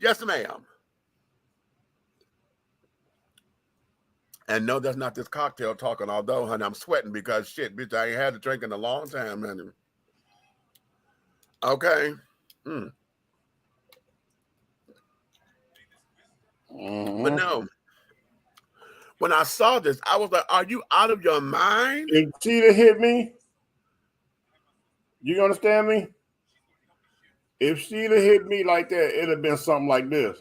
[SPEAKER 3] Yes, ma'am. And no, that's not this cocktail talking, although, honey, I'm sweating because shit, bitch, I ain't had a drink in a long time, honey. Okay. But no, when I saw this, I was like, are you out of your mind?
[SPEAKER 8] If she'd have hit me, you understand me? If she'd have hit me like that, it'd have been something like this.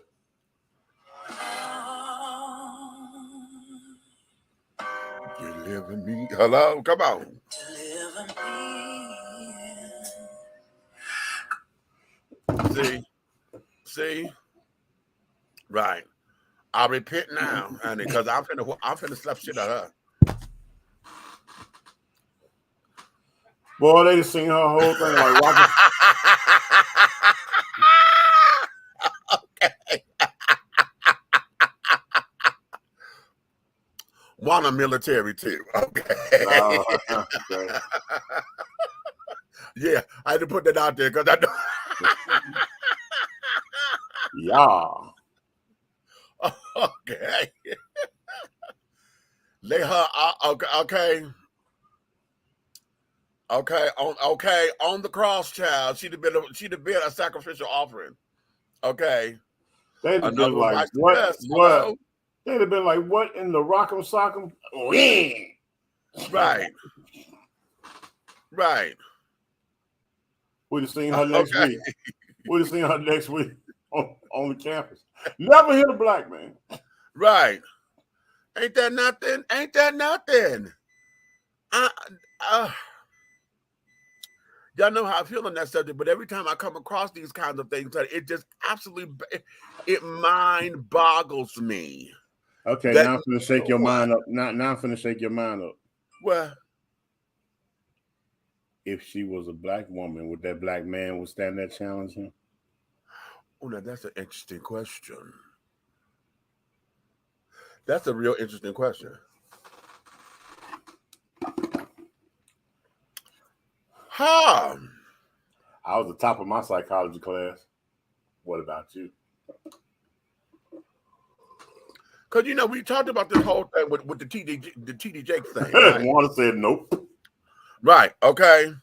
[SPEAKER 3] You live in me. Hello, come on. See, right. I repent now, honey, because I'm finna slap shit out of her.
[SPEAKER 8] Boy, they just sing her whole thing like rocket.
[SPEAKER 3] Wanna military too. Okay.
[SPEAKER 8] Okay.
[SPEAKER 3] Yeah, I had to put that out there because I know.
[SPEAKER 8] Yeah.
[SPEAKER 3] Okay. Lay her okay. On the cross, child. She'd have been a sacrificial offering. Okay.
[SPEAKER 8] They'd have
[SPEAKER 3] Another
[SPEAKER 8] been
[SPEAKER 3] one
[SPEAKER 8] like,
[SPEAKER 3] bites the
[SPEAKER 8] what?
[SPEAKER 3] dust.
[SPEAKER 8] What?
[SPEAKER 3] Hello?
[SPEAKER 8] They'd have been like, what in the rock'em sock'em?
[SPEAKER 3] Right. Right.
[SPEAKER 8] We'd have seen her next
[SPEAKER 3] Okay.
[SPEAKER 8] week. We'd have seen her next week on the campus. Never hit a black man.
[SPEAKER 3] Right. Ain't that nothing? Ain't that nothing? Y'all know how I feel on that subject, but every time I come across these kinds of things, it just absolutely, it mind boggles me.
[SPEAKER 8] Okay, now I'm finna shake your mind up. Now I'm finna shake your mind up.
[SPEAKER 3] Well,
[SPEAKER 8] if she was a black woman, would that black man withstand that challenge? Huh?
[SPEAKER 3] Oh, now that's an interesting question. That's a real interesting question. Huh.
[SPEAKER 8] I was the top of my psychology class. What about you?
[SPEAKER 3] Because, you know, we talked about this whole thing with the TD Jakes thing. Right?
[SPEAKER 8] Warner said nope.
[SPEAKER 3] Right. Okay.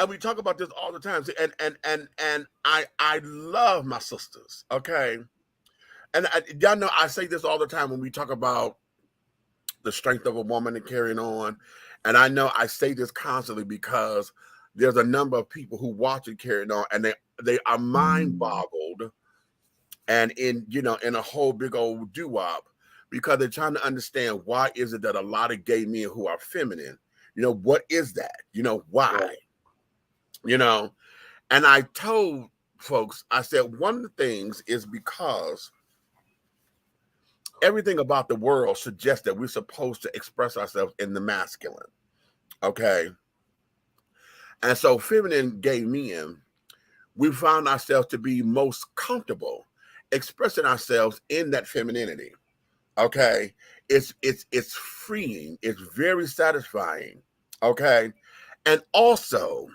[SPEAKER 3] And we talk about this all the time. And I love my sisters. Okay. And y'all know I say this all the time when we talk about the strength of a woman and carrying on. And I know I say this constantly because there's a number of people who watch it carrying on, and they are mind boggled and in a whole big old doo-wop because they're trying to understand why is it that a lot of gay men who are feminine, what is that? Why? Right. And I told folks, I said one of the things is because everything about the world suggests that we're supposed to express ourselves in the masculine. Okay. And so feminine gay men, we found ourselves to be most comfortable expressing ourselves in that femininity. Okay. It's freeing. It's very satisfying. Okay. And also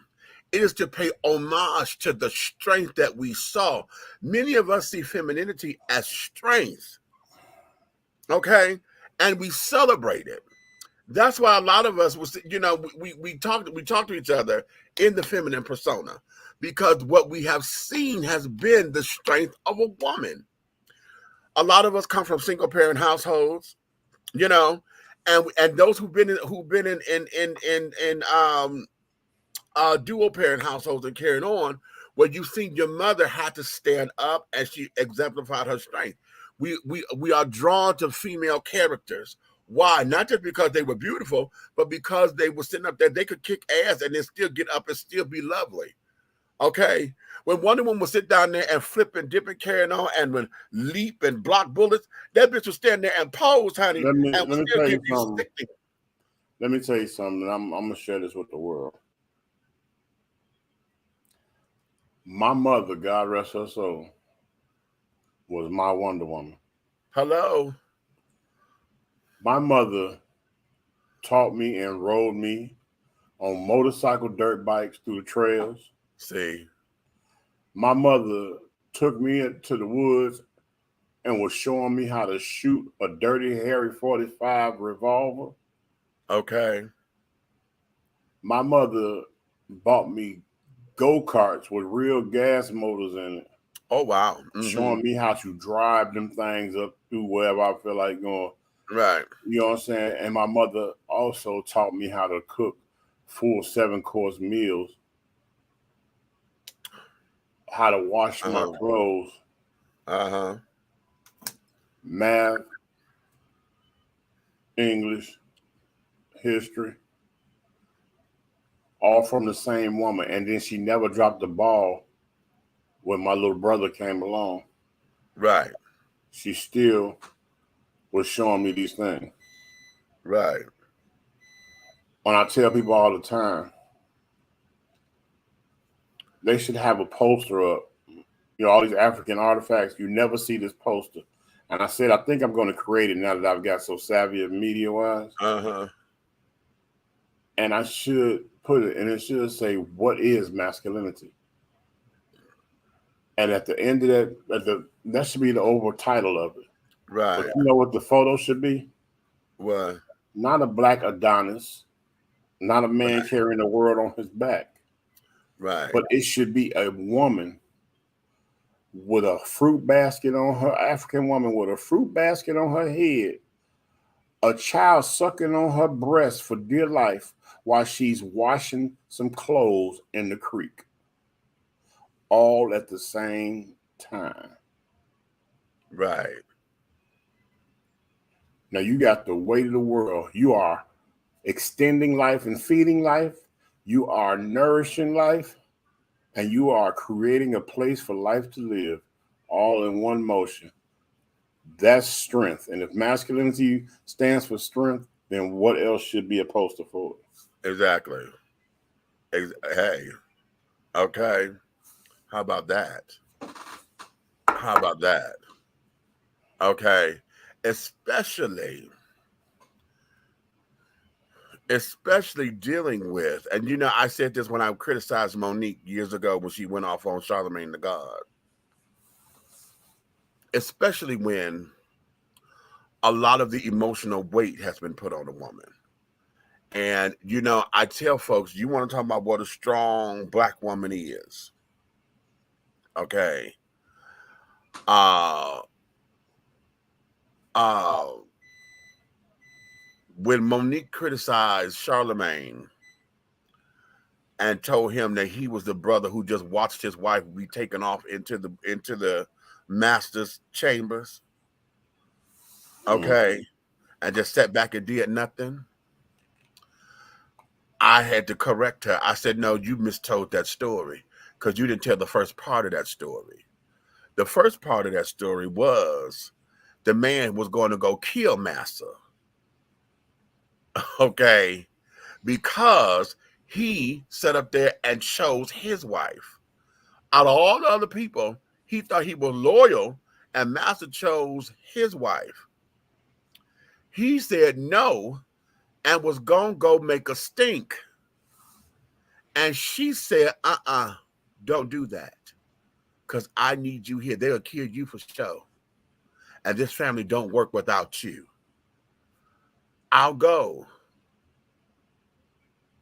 [SPEAKER 3] it is to pay homage to the strength that we saw. Many of us see femininity as strength. Okay. And we celebrate it. That's why a lot of us was, we talk to each other in the feminine persona, because what we have seen has been the strength of a woman. A lot of us come from single parent households, and those who've been in dual parent households and carrying on, where you've seen your mother had to stand up and she exemplified her strength. We are drawn to female characters. Why? Not just because they were beautiful, but because they were sitting up there, they could kick ass and then still get up and still be lovely. Okay? When Wonder Woman would sit down there and flip and dip and carrying on and would leap and block bullets, that bitch would stand there and pose, honey,
[SPEAKER 8] Let me
[SPEAKER 3] still
[SPEAKER 8] tell
[SPEAKER 3] give
[SPEAKER 8] you something.
[SPEAKER 3] stick.
[SPEAKER 8] Let me tell you something. I'm going to share this with the world. My mother, God rest her soul, was my Wonder Woman.
[SPEAKER 3] Hello.
[SPEAKER 8] My mother taught me and rode me on motorcycle dirt bikes through the trails.
[SPEAKER 3] See.
[SPEAKER 8] My mother took me into the woods and was showing me how to shoot a dirty Harry 45 revolver.
[SPEAKER 3] Okay.
[SPEAKER 8] My mother bought me go-karts with real gas motors in it.
[SPEAKER 3] Oh, wow. Mm-hmm.
[SPEAKER 8] Showing me how to drive them things up through wherever I feel like going.
[SPEAKER 3] Right.
[SPEAKER 8] You know what I'm saying? And my mother also taught me how to cook full 7-course meals, how to wash my clothes, math, English, history, all from the same woman. And then she never dropped the ball when my little brother came along.
[SPEAKER 3] Right.
[SPEAKER 8] She still was showing me these things.
[SPEAKER 3] Right.
[SPEAKER 8] And I tell people all the time, they should have a poster up. You know, all these African artifacts, you never see this poster. And I said, I think I'm going to create it now that I've got so savvy media-wise. And I should put it, and it should say, what is masculinity? And at the end of that, that should be the over title of it.
[SPEAKER 3] Right.
[SPEAKER 8] But you know what the photo should be?
[SPEAKER 3] What?
[SPEAKER 8] Not a black Adonis, not a man carrying the world on his back.
[SPEAKER 3] Right.
[SPEAKER 8] But it should be a woman with a fruit basket on her, African woman with a fruit basket on her head, a child sucking on her breast for dear life while she's washing some clothes in the creek. All at the same time.
[SPEAKER 3] Right.
[SPEAKER 8] Now you got the weight of the world. You are extending life and feeding life. You are nourishing life. And you are creating a place for life to live all in one motion. That's strength. And if masculinity stands for strength, then what else should be a poster for it?
[SPEAKER 3] Exactly. Hey, okay. How about that? How about that? Okay. Especially dealing with, and you know, I said this when I criticized Monique years ago when she went off on Charlemagne the God. Especially when a lot of the emotional weight has been put on a woman. And, you know, I tell folks, you want to talk about what a strong black woman is. Okay. When Monique criticized Charlemagne and told him that he was the brother who just watched his wife be taken off into the master's chambers, okay, and just sat back and did nothing, I had to correct her. I said, no, you mistold that story because you didn't tell the first part of that story. The first part of that story was the man was going to go kill Master. Okay, because he sat up there and chose his wife. Out of all the other people, he thought he was loyal, and Master chose his wife. He said no and was gonna go make a stink. And she said, don't do that, because I need you here. They'll kill you for sure. And this family don't work without you. I'll go.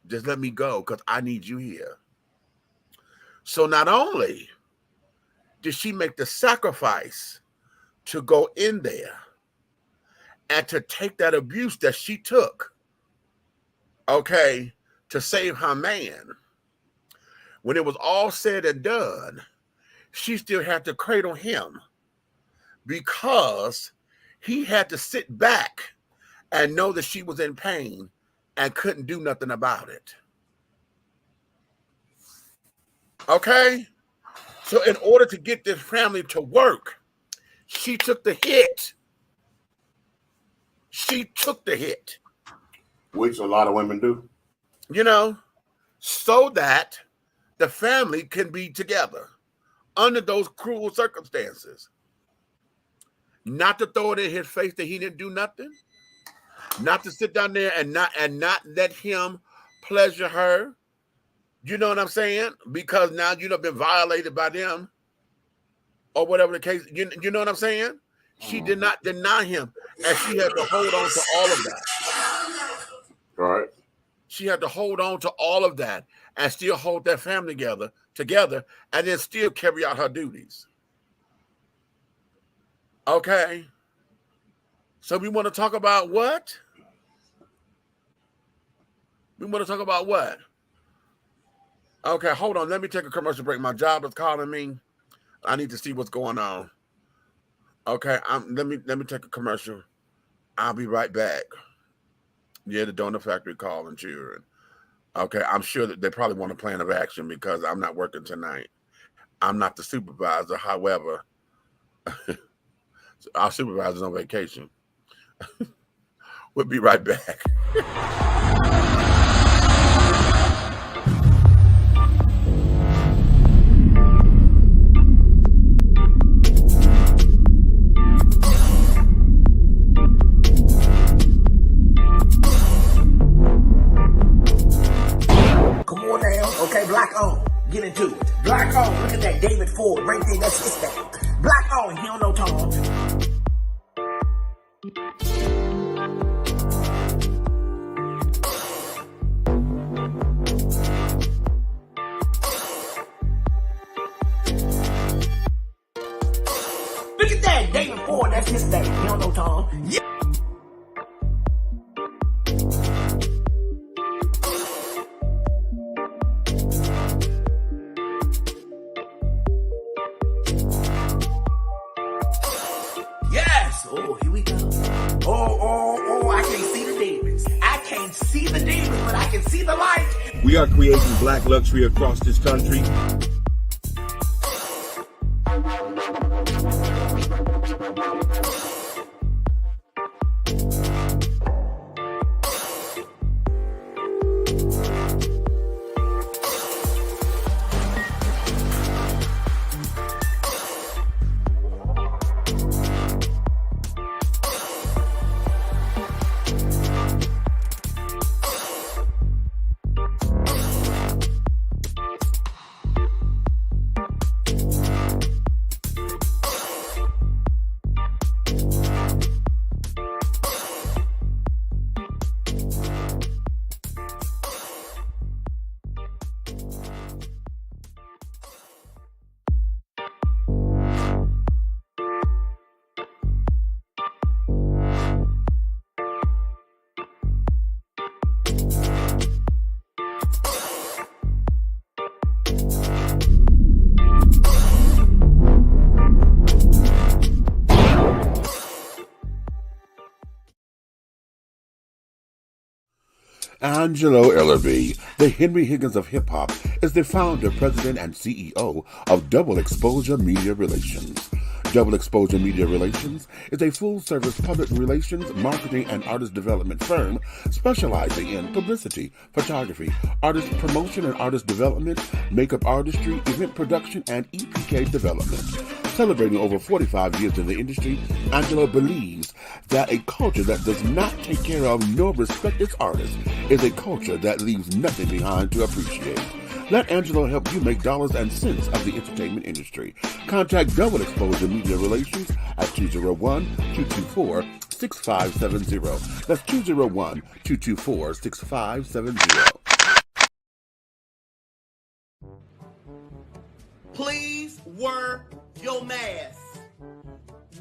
[SPEAKER 3] Just let me go because I need you here. So not only did she make the sacrifice to go in there and to take that abuse that she took, okay, to save her man, when it was all said and done, she still had to cradle him because he had to sit back and know that she was in pain and couldn't do nothing about it. Okay? So in order to get this family to work, she took the hit. She took the hit.
[SPEAKER 8] Which a lot of women do.
[SPEAKER 3] You know, so that the family can be together under those cruel circumstances. Not to throw it in his face that he didn't do nothing. Not to sit down there and not let him pleasure her. You know what I'm saying? Because now you've been violated by them or whatever the case. You know what I'm saying? She did not deny him, and she had to hold on to all of that.
[SPEAKER 8] Right.
[SPEAKER 3] She had to hold on to all of that and still hold that family together, and then still carry out her duties. Okay. So we want to talk about what? We want to talk about what? Okay, hold on. Let me take a commercial break. My job is calling me. I need to see what's going on. Okay, let me take a commercial. I'll be right back. Yeah, the donor factory calling children. Okay, I'm sure that they probably want a plan of action because I'm not working tonight. I'm not the supervisor. However, our supervisor's on vacation. We'll be right back.
[SPEAKER 11] that David Ford right there, that's his thing. Black on, he don't know Tom. Look at that, David Ford, that's his thing. He don't know Tom. Yeah. Yes! Oh, here we go. Oh, I can't see the demons. I can't see the demons, but I can see the light.
[SPEAKER 12] We are creating black luxury across this country.
[SPEAKER 1] Angelo Ellerby, the Henry Higgins of hip-hop, is the founder, president, and CEO of Double Exposure Media Relations. Double Exposure Media Relations is a full-service public relations, marketing, and artist development firm specializing in publicity, photography, artist promotion and artist development, makeup artistry, event production, and EPK development. Celebrating over 45 years in the industry, Angelo believes that a culture that does not take care of nor respect its artists is a culture that leaves nothing behind to appreciate. Let Angelo help you make dollars and cents of the entertainment industry. Contact Double Exposure Media Relations at 201-224-6570. That's 201-224-6570.
[SPEAKER 11] Please wear your mask.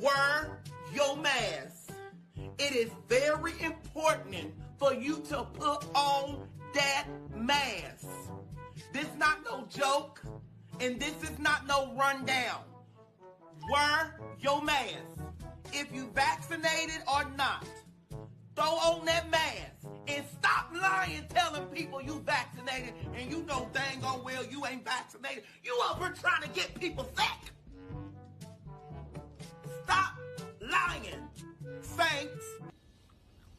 [SPEAKER 11] Wear your mask. It is very important for you to put on that mask. This is not no joke, and this is not no rundown. Wear your mask. If you vaccinated or not, throw on that mask and stop lying, telling people you vaccinated and you know dang on well you ain't vaccinated. You over trying to get people sick. Stop lying, saints.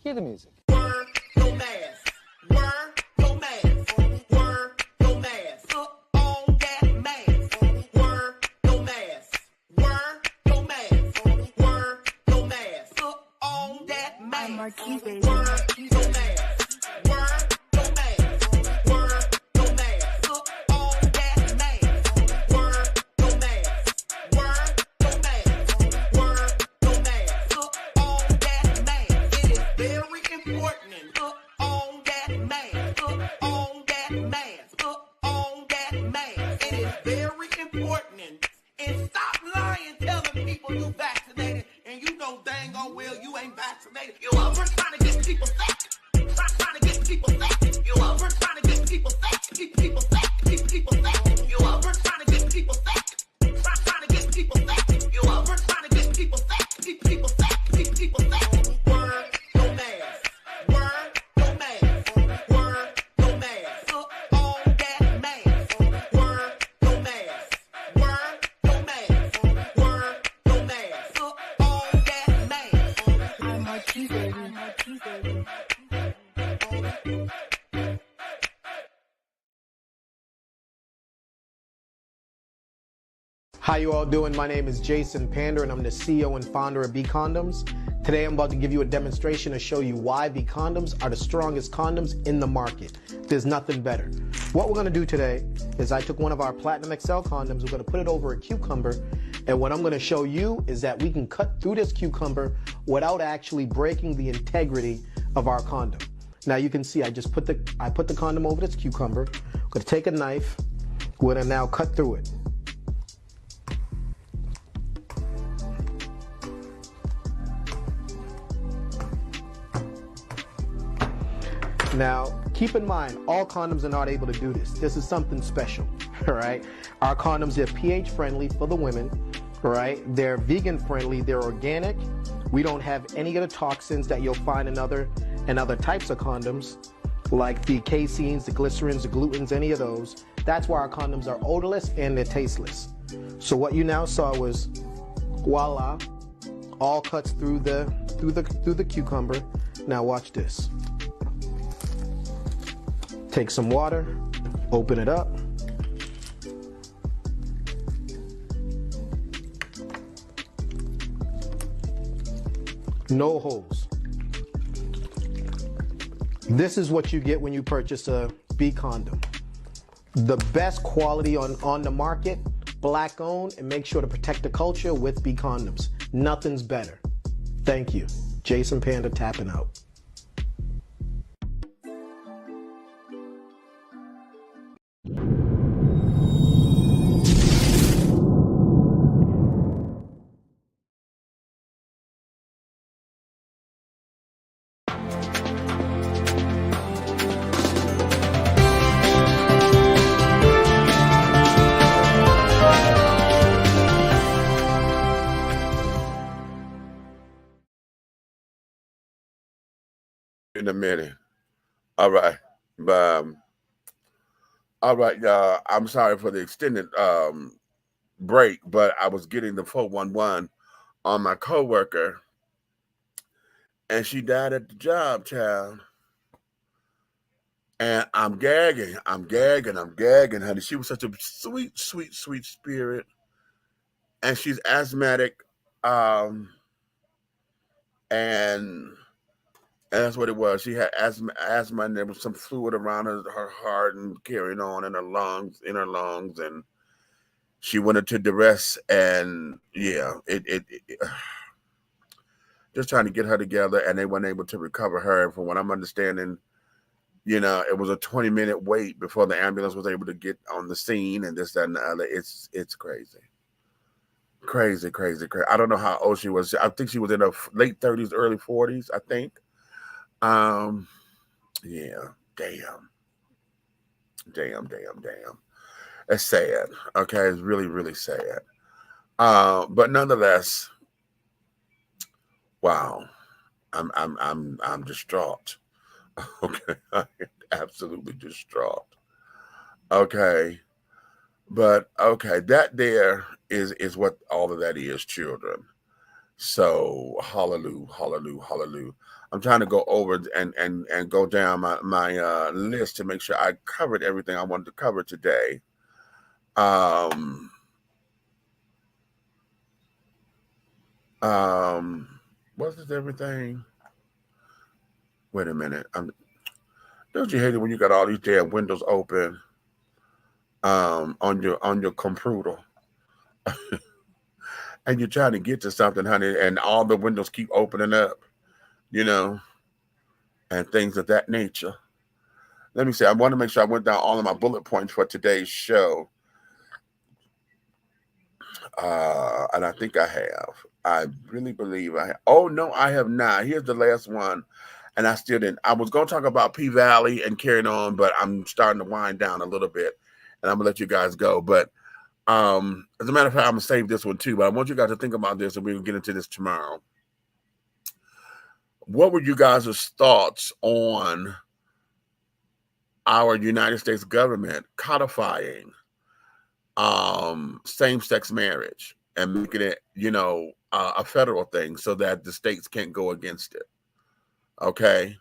[SPEAKER 10] Hear the music.
[SPEAKER 11] Wear your mask. Wear your mask. Wear your mask. Put on that mask. Wear your mask. Wear your mask. Wear your mask. Put on that mask. Wear your mask. Wear your mask. Wear your mask. Put on that mask. Wear your mask. Wear your mask. Wear your mask. Put on that mask. It is very important. Put on that mask. Put on that mask. Put on that mask. It is very important. And stop lying, telling people you vaccinated, and you know dang on well you ain't vaccinated. You over trying to get
[SPEAKER 13] How you all doing? My name is Jason Pander and I'm the CEO and founder of B Condoms. Today I'm about to give you a demonstration to show you why B Condoms are the strongest condoms in the market. There's nothing better. What we're going to do today is I took one of our Platinum XL condoms, we're going to put it over a cucumber, and what I'm going to show you is that we can cut through this cucumber without actually breaking the integrity of our condom. Now you can see I put the condom over this cucumber. I'm going to take a knife, we're going to now cut through it. Now, keep in mind, all condoms are not able to do this. This is something special, all right? Our condoms are pH friendly for the women, all right? They're vegan friendly, they're organic. We don't have any of the toxins that you'll find in other types of condoms, like the caseins, the glycerins, the glutens, any of those. That's why our condoms are odorless and they're tasteless. So what you now saw was, voila, all cuts through the cucumber. Now watch this. Take some water, open it up. No holes. This is what you get when you purchase a B condom. The best quality on the market, black owned, and make sure to protect the culture with B condoms. Nothing's better. Thank you. Jason Panda tapping out.
[SPEAKER 3] In a minute. All right. All right, y'all. I'm sorry for the extended break, but I was getting the 411 on my coworker, and she died at the job, child. And I'm gagging, honey. She was such a sweet, sweet, sweet spirit. And she's asthmatic, and that's what it was. She had asthma, and there was some fluid around her heart and carrying on in her lungs, and she went into duress. And yeah, just trying to get her together, and they weren't able to recover her. And from what I'm understanding, you know, it was a 20-minute wait before the ambulance was able to get on the scene, and this, that, and the other. It's crazy. Crazy. I don't know how old she was. I think she was in her late 30s, early 40s, I think. Yeah, damn. It's sad. Okay, it's really, really sad. But nonetheless, wow, I'm distraught. Okay, I'm absolutely distraught. Okay, but okay, that there is what all of that is, children. So hallelujah. I'm trying to go over and go down my list to make sure I covered everything I wanted to cover today. Was this everything? Wait a minute. Don't you hate it when you got all these damn windows open on your computer? And you're trying to get to something, honey, and all the windows keep opening up, you know, and things of that nature. Let me see. I want to make sure I went down all of my bullet points for today's show. And I think I have. I really believe I have. Oh, no, I have not. Here's the last one. And I still didn't. I was going to talk about P-Valley and carrying on, but I'm starting to wind down a little bit. And I'm going to let you guys go. But as a matter of fact, I'm going to save this one too. But I want you guys to think about this, and we'll get into this tomorrow. What were you guys' thoughts on our United States government codifying same-sex marriage and making it, you know, a federal thing so that the states can't go against it? Okay.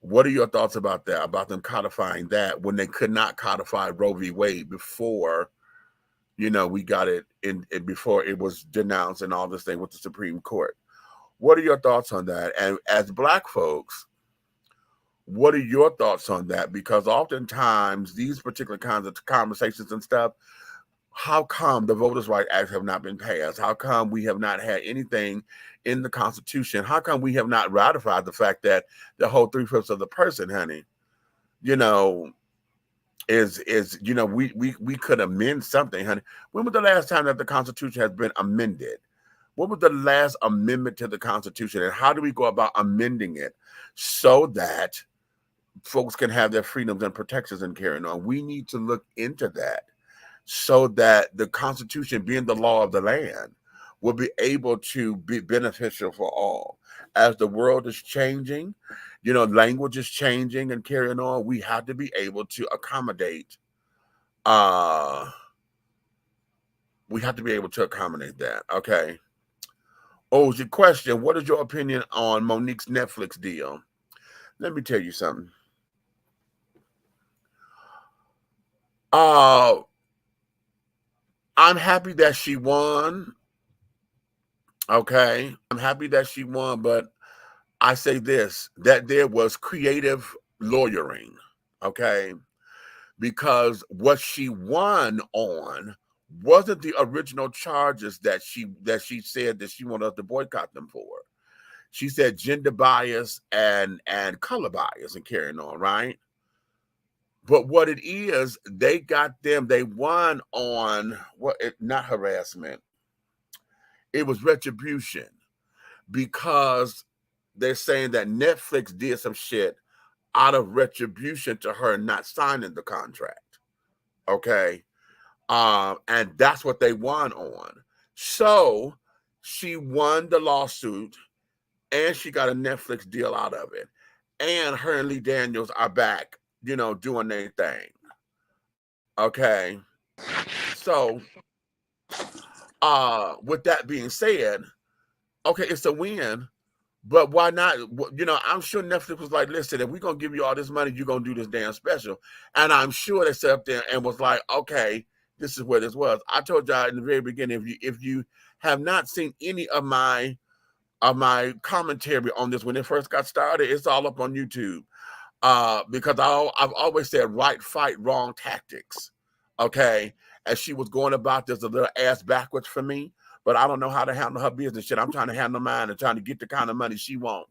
[SPEAKER 3] What are your thoughts about that, about them codifying that when they could not codify Roe v. Wade before you know, we got it in before it was denounced and all this thing with the Supreme Court. What are your thoughts on that? And as Black folks, what are your thoughts on that? Because oftentimes these particular kinds of conversations and stuff, how come the Voters' Rights Act have not been passed? How come we have not had anything in the Constitution? How come we have not ratified the fact that the whole 3/5 of the person, honey, you know, is you know, we could amend something, honey. When was the last time that the Constitution has been amended? What was the last amendment to the Constitution, and how do we go about amending it so that folks can have their freedoms and protections and carrying on? We need to look into that so that the Constitution, being the law of the land, will be able to be beneficial for all. As the world is changing, you know, language is changing and carrying on, we have to be able to accommodate. We have to be able to accommodate that. Okay. Oh, your question, what is your opinion on Monique's Netflix deal? Let me tell you something. I'm happy that she won. Okay. I'm happy that she won, but I say this, that there was creative lawyering. Okay. Because what she won on wasn't the original charges that she said that she wanted us to boycott them for. She said gender bias and color bias and carrying on, right? But what it is, they won on not harassment. It was retribution, because they're saying that Netflix did some shit out of retribution to her not signing the contract. Okay. And that's what they won on. So she won the lawsuit and she got a Netflix deal out of it. And her and Lee Daniels are back, you know, doing their thing. Okay. So with that being said, okay, it's a win, but why not? You know, I'm sure Netflix was like, listen, if we're going to give you all this money, you're going to do this damn special. And I'm sure they sat up there and was like, okay, this is where this was. I told y'all in the very beginning, if you have not seen any of my commentary on this when it first got started, it's all up on YouTube. Because I've always said right fight, wrong tactics. Okay. And she was going about this a little ass backwards for me, but I don't know how to handle her business shit. I'm trying to handle mine and trying to get the kind of money she wants.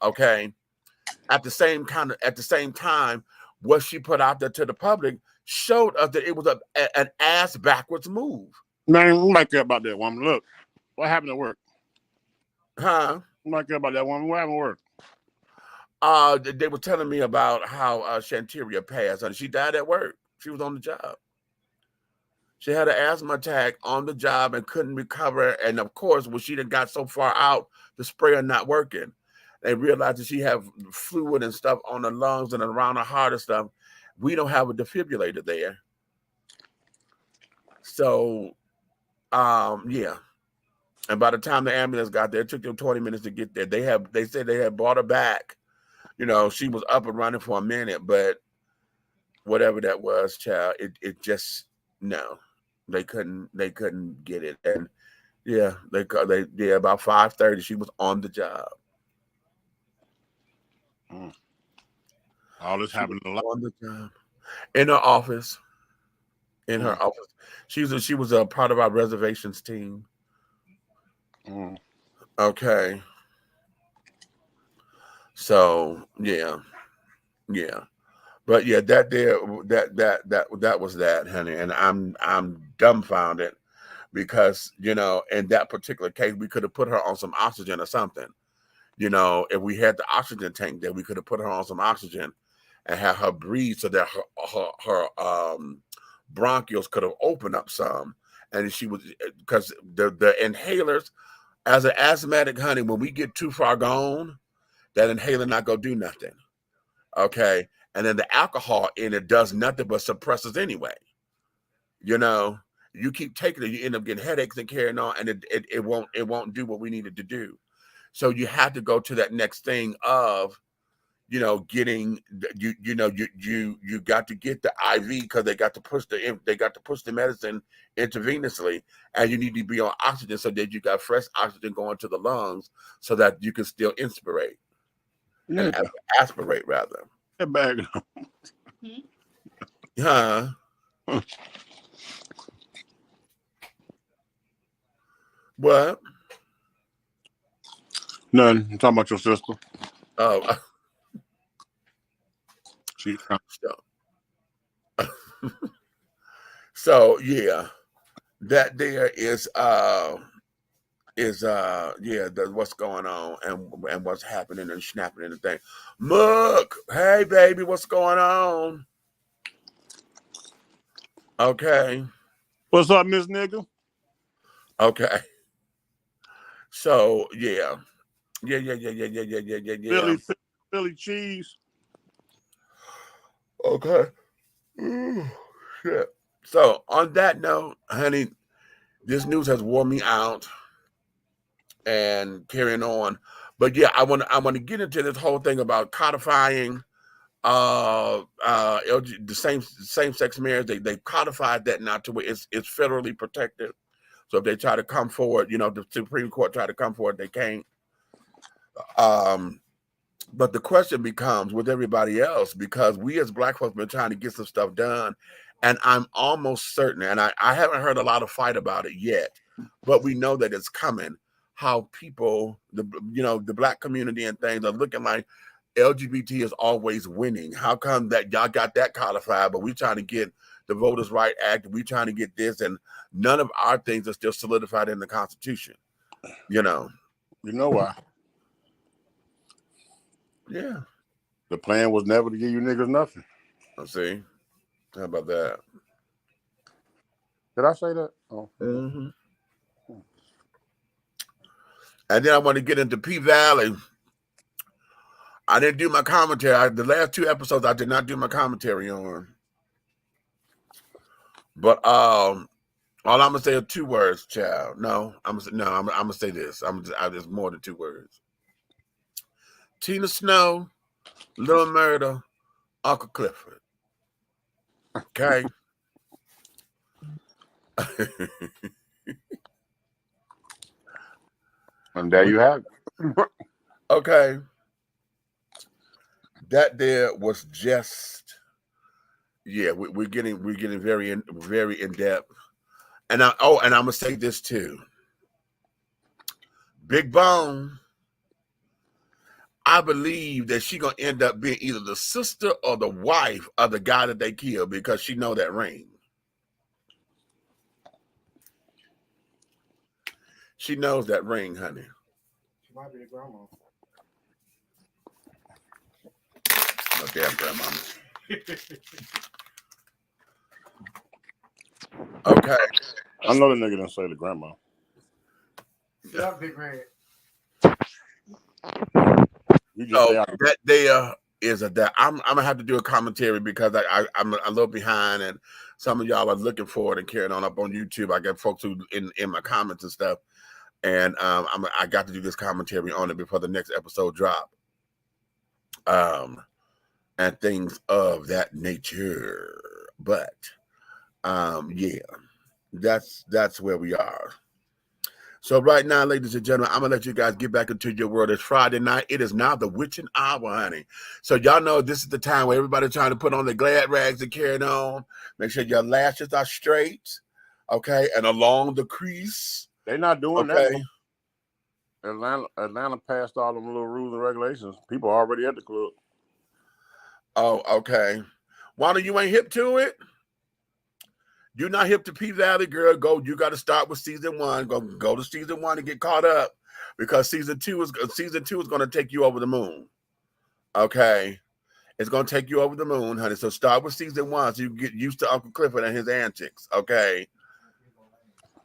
[SPEAKER 3] Okay. At the same time, what she put out there to the public showed us that it was an ass backwards move.
[SPEAKER 8] Man, I'm not care about that woman. Look, what happened at work?
[SPEAKER 3] Huh?
[SPEAKER 8] I'm not care about that woman. What happened at work?
[SPEAKER 3] They were telling me about how Shanteria passed, and she died at work. She was on the job. She had an asthma attack on the job and couldn't recover. And of course, when she got so far out, the sprayer not working, they realized that she had fluid and stuff on the lungs and around the heart and stuff. We don't have a defibrillator there. So, yeah. And by the time the ambulance got there, it took them 20 minutes to get there. They said they had brought her back. You know, she was up and running for a minute, but whatever that was, child, it just, no, they couldn't get it. And yeah, about 5:30, she was on the job.
[SPEAKER 8] All this happened a lot.
[SPEAKER 3] On the job. In her office. In her office. She was a part of our reservations team. Okay. So yeah. But yeah, that was that, honey. And I'm dumbfounded because, you know, in that particular case, we could have put her on some oxygen or something. You know, if we had the oxygen tank there, we could have put her on some oxygen and have her breathe so that her bronchioles could have opened up some. And she was, because the inhalers, as an asthmatic, honey, when we get too far gone, that inhaler not gonna do nothing. Okay. And then the alcohol in it does nothing but suppresses anyway. You know, you keep taking it, you end up getting headaches and carrying on, and it won't do what we needed to do. So you have to go to that next thing of, you know, getting you got to get the IV because they got to push the medicine intravenously, and you need to be on oxygen so that you got fresh oxygen going to the lungs so that you can still inspirate and aspirate rather.
[SPEAKER 8] That bag.
[SPEAKER 3] Huh? What?
[SPEAKER 8] None. I'm talking about your sister.
[SPEAKER 3] Oh.
[SPEAKER 8] She.
[SPEAKER 3] So yeah, that there is what's going on and what's happening and snapping and the thing. Look, hey baby, what's going on? Okay.
[SPEAKER 8] What's up, Miss Nigga?
[SPEAKER 3] Okay. So yeah.
[SPEAKER 8] Philly cheese.
[SPEAKER 3] Okay. Ooh, shit. So on that note, honey, this news has worn me out and carrying on. But yeah, I want to get into this whole thing about codifying the same-sex marriage. They codified that now to where it's federally protected. So if they try to come forward, you know, the Supreme Court try to come forward, they can't. But the question becomes with everybody else, because we as Black folks been trying to get some stuff done, and I'm almost certain, and I haven't heard a lot of fight about it yet, but we know that it's coming. How people, the Black community and things are looking like LGBT is always winning. How come that y'all got that codified, but we trying to get the Voters' Right Act, we trying to get this, and none of our things are still solidified in the Constitution. You know
[SPEAKER 8] why?
[SPEAKER 3] Yeah.
[SPEAKER 8] The plan was never to give you niggas nothing.
[SPEAKER 3] Let's see. How about that?
[SPEAKER 8] Did I say that? Oh.
[SPEAKER 3] Mm-hmm. And then I want to get into P Valley. I didn't do my commentary. The last 2 episodes I did not do my commentary on. But all I'm gonna say are 2 words, child. No, I'm gonna say this. There's more than 2 words. Tina Snow, Lil Murder, Uncle Clifford. Okay.
[SPEAKER 8] And there you have it.
[SPEAKER 3] Okay. That there was just, yeah, we're getting very in depth. And I'm gonna say this too. Big Bone, I believe that she gonna end up being either the sister or the wife of the guy that they killed, because she know that ring. She knows that ring, honey.
[SPEAKER 5] She might be the grandma.
[SPEAKER 3] No damn grandmama. Okay.
[SPEAKER 8] I know the nigga didn't say the grandma.
[SPEAKER 5] Yeah, big red.
[SPEAKER 3] That there is that I'm gonna have to do a commentary because I'm a little behind, and some of y'all are looking for it and carrying on up on YouTube. I got folks who in my comments and stuff, and I got to do this commentary on it before the next episode drop. And things of that nature. But yeah, that's where we are. So right now, ladies and gentlemen, I'm gonna let you guys get back into your world. It's Friday night. It is now the witching hour, honey. So y'all know this is the time where everybody's trying to put on their glad rags and carry on. Make sure your lashes are straight, okay, and along the crease.
[SPEAKER 8] They're not doing that. Atlanta passed all them little rules and regulations. People are already at the club.
[SPEAKER 3] Oh, okay. Wanda, you ain't hip to it? You're not hip to P Valley, girl. Go. You got to start with season 1. Go to season 1 and get caught up, because season two is going to take you over the moon. Okay, it's going to take you over the moon, honey. So start with season 1 so you can get used to Uncle Clifford and his antics. Okay.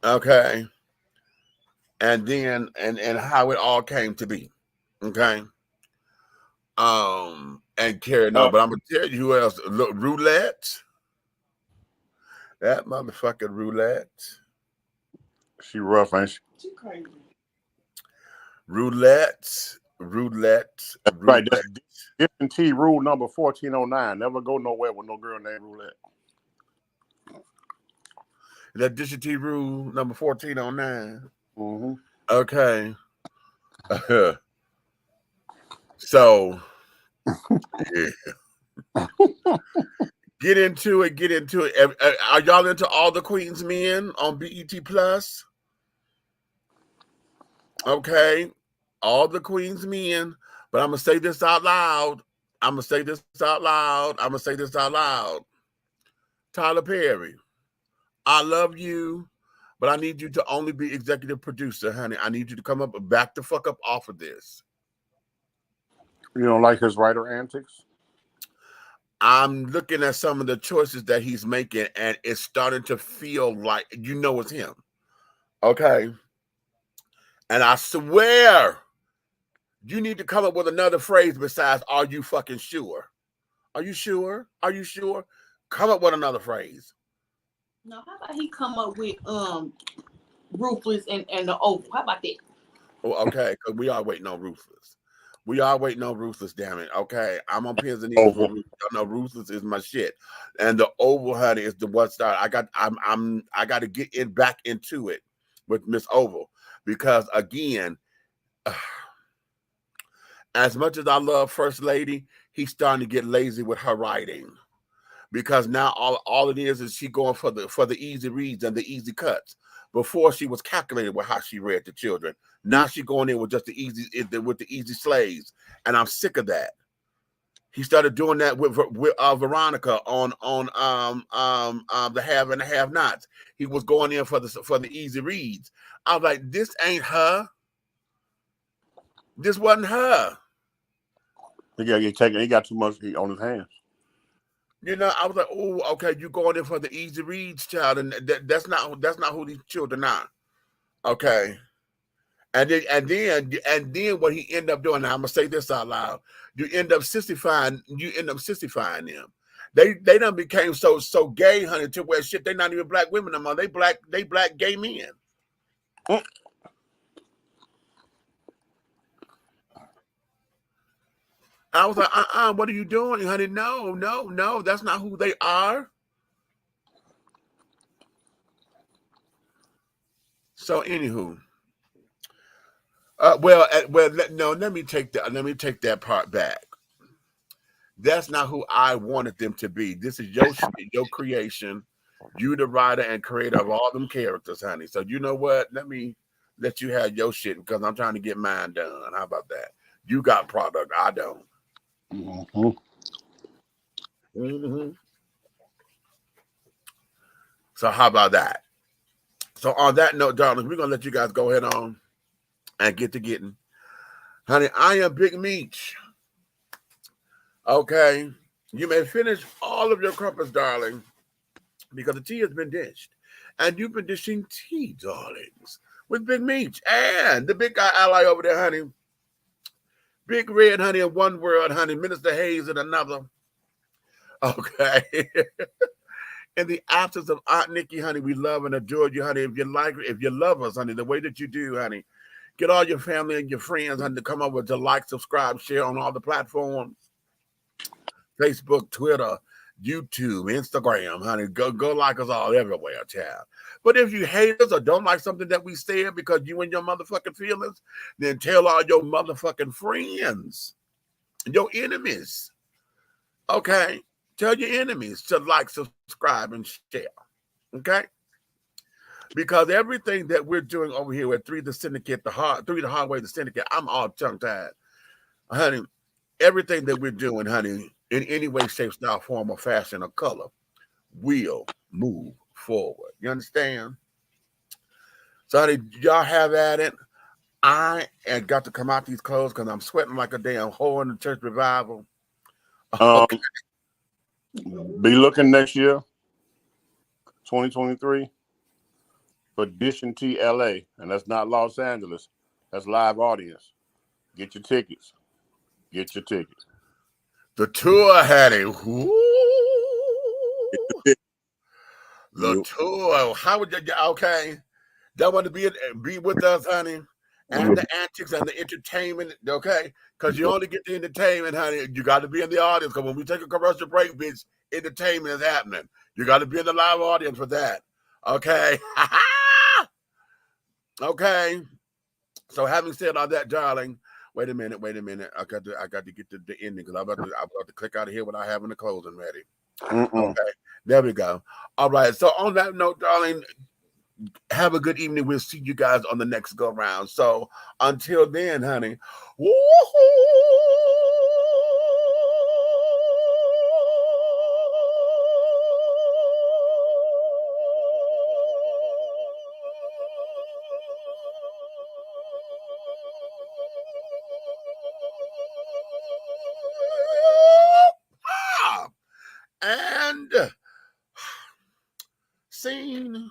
[SPEAKER 3] Okay. And then and how it all came to be. Okay. And carrying on, but I'm gonna tell you who else. Look, Roulette. That motherfucking Roulette.
[SPEAKER 8] She rough, ain't she?
[SPEAKER 3] Roulette Roulette.
[SPEAKER 8] That's right. That's Dition T rule number 1409. Never go nowhere with no girl named Roulette.
[SPEAKER 3] That Dition T rule number 1409.
[SPEAKER 8] Mm-hmm.
[SPEAKER 3] Okay. So, yeah. Get into it. Are y'all into All the Queen's Men on BET Plus? Okay. All the Queen's Men. But I'm going to say this out loud. Tyler Perry, I love you, but I need you to only be executive producer, honey. I need you to come up and back the fuck up off of this.
[SPEAKER 8] You don't like his writer antics?
[SPEAKER 3] I'm looking at some of the choices that he's making, and it's starting to feel like, it's him. Okay. And I swear, you need to come up with another phrase besides, are you fucking sure? Are you sure? Are you sure? Come up with another phrase.
[SPEAKER 14] No, how about he come up with Ruthless and the Oval? How about that?
[SPEAKER 3] Oh, okay, because we are waiting on Ruthless. Damn it. Okay, I'm on pins and needles. No, Ruthless is my shit, and the Oval, honey, is the what star. I got to get back into it with Miss Oval, because again, as much as I love First Lady, he's starting to get lazy with her writing, because now all it is she going for the easy reads and the easy cuts. Before, she was calculated with how she read to children. Now she going in with just the easy slaves, and I'm sick of that. He started doing that with Veronica on the Have and the Have Nots. He was going in for the easy reads. I was like, this ain't her. This wasn't her.
[SPEAKER 8] He got too much on his hands.
[SPEAKER 3] I was like, oh, okay, you going in for the easy reads, child, and that's not who these children are. Okay. And then what he ended up doing, now I'm gonna say this out loud, you end up sissifying them. They done became so gay, honey, to where shit, they're not even black women anymore. They black gay men. I was like, what are you doing, honey? No, that's not who they are. So, anywho, let me take that part back. That's not who I wanted them to be. This is your shit, your creation. You, the writer and creator of all them characters, honey. So you know what? Let me let you have your shit, because I'm trying to get mine done. How about that? You got product, I don't.
[SPEAKER 8] Mm-hmm.
[SPEAKER 3] Mm-hmm. So how about that? So on that note, darling, we're gonna let you guys go ahead on and get to getting. Honey, I am Big Meech. Okay. You may finish all of your crumpets, darling, because the tea has been dished. And you've been dishing tea, darlings, with Big Meech and the big guy ally over there, honey. Big Red, honey, in one word, honey. Minister Hayes in another. Okay. In the absence of Aunt Nikki, honey, we love and adore you, honey. If you love us, honey, the way that you do, honey, get all your family and your friends, honey, to come over to like, subscribe, share on all the platforms. Facebook, Twitter, YouTube, Instagram, honey. Go like us all everywhere, child. But if you hate us or don't like something that we said because you and your motherfucking feelings, then tell all your motherfucking friends, your enemies. Okay? Tell your enemies to like, subscribe, and share. Okay? Because everything that we're doing over here at 3 the Syndicate, the hard way, the Syndicate, I'm all tongue-tied. Honey, everything that we're doing, honey, in any way, shape, style, form, or fashion, or color, will move forward. You understand? So, honey, y'all have at it. I got to come out these clothes because I'm sweating like a damn whore in the church revival. Okay.
[SPEAKER 8] Be looking next year, 2023, for Dition T LA, and that's not Los Angeles. That's live audience. Get your tickets. Get your tickets.
[SPEAKER 3] The tour, honey. The tour. How would you? Okay, that want to be with us, honey, and the antics and the entertainment, okay? Because you only get the entertainment, honey. You got to be in the audience. Because when we take a commercial break, bitch, entertainment is happening. You got to be in the live audience for that, okay? Okay. So having said all that, darling, wait a minute. I got to get to the ending because I'm about to click out of here without having the closing ready. Okay, there we go. All right. So on that note, darling, have a good evening. We'll see you guys on the next go round. So until then, honey. And scene.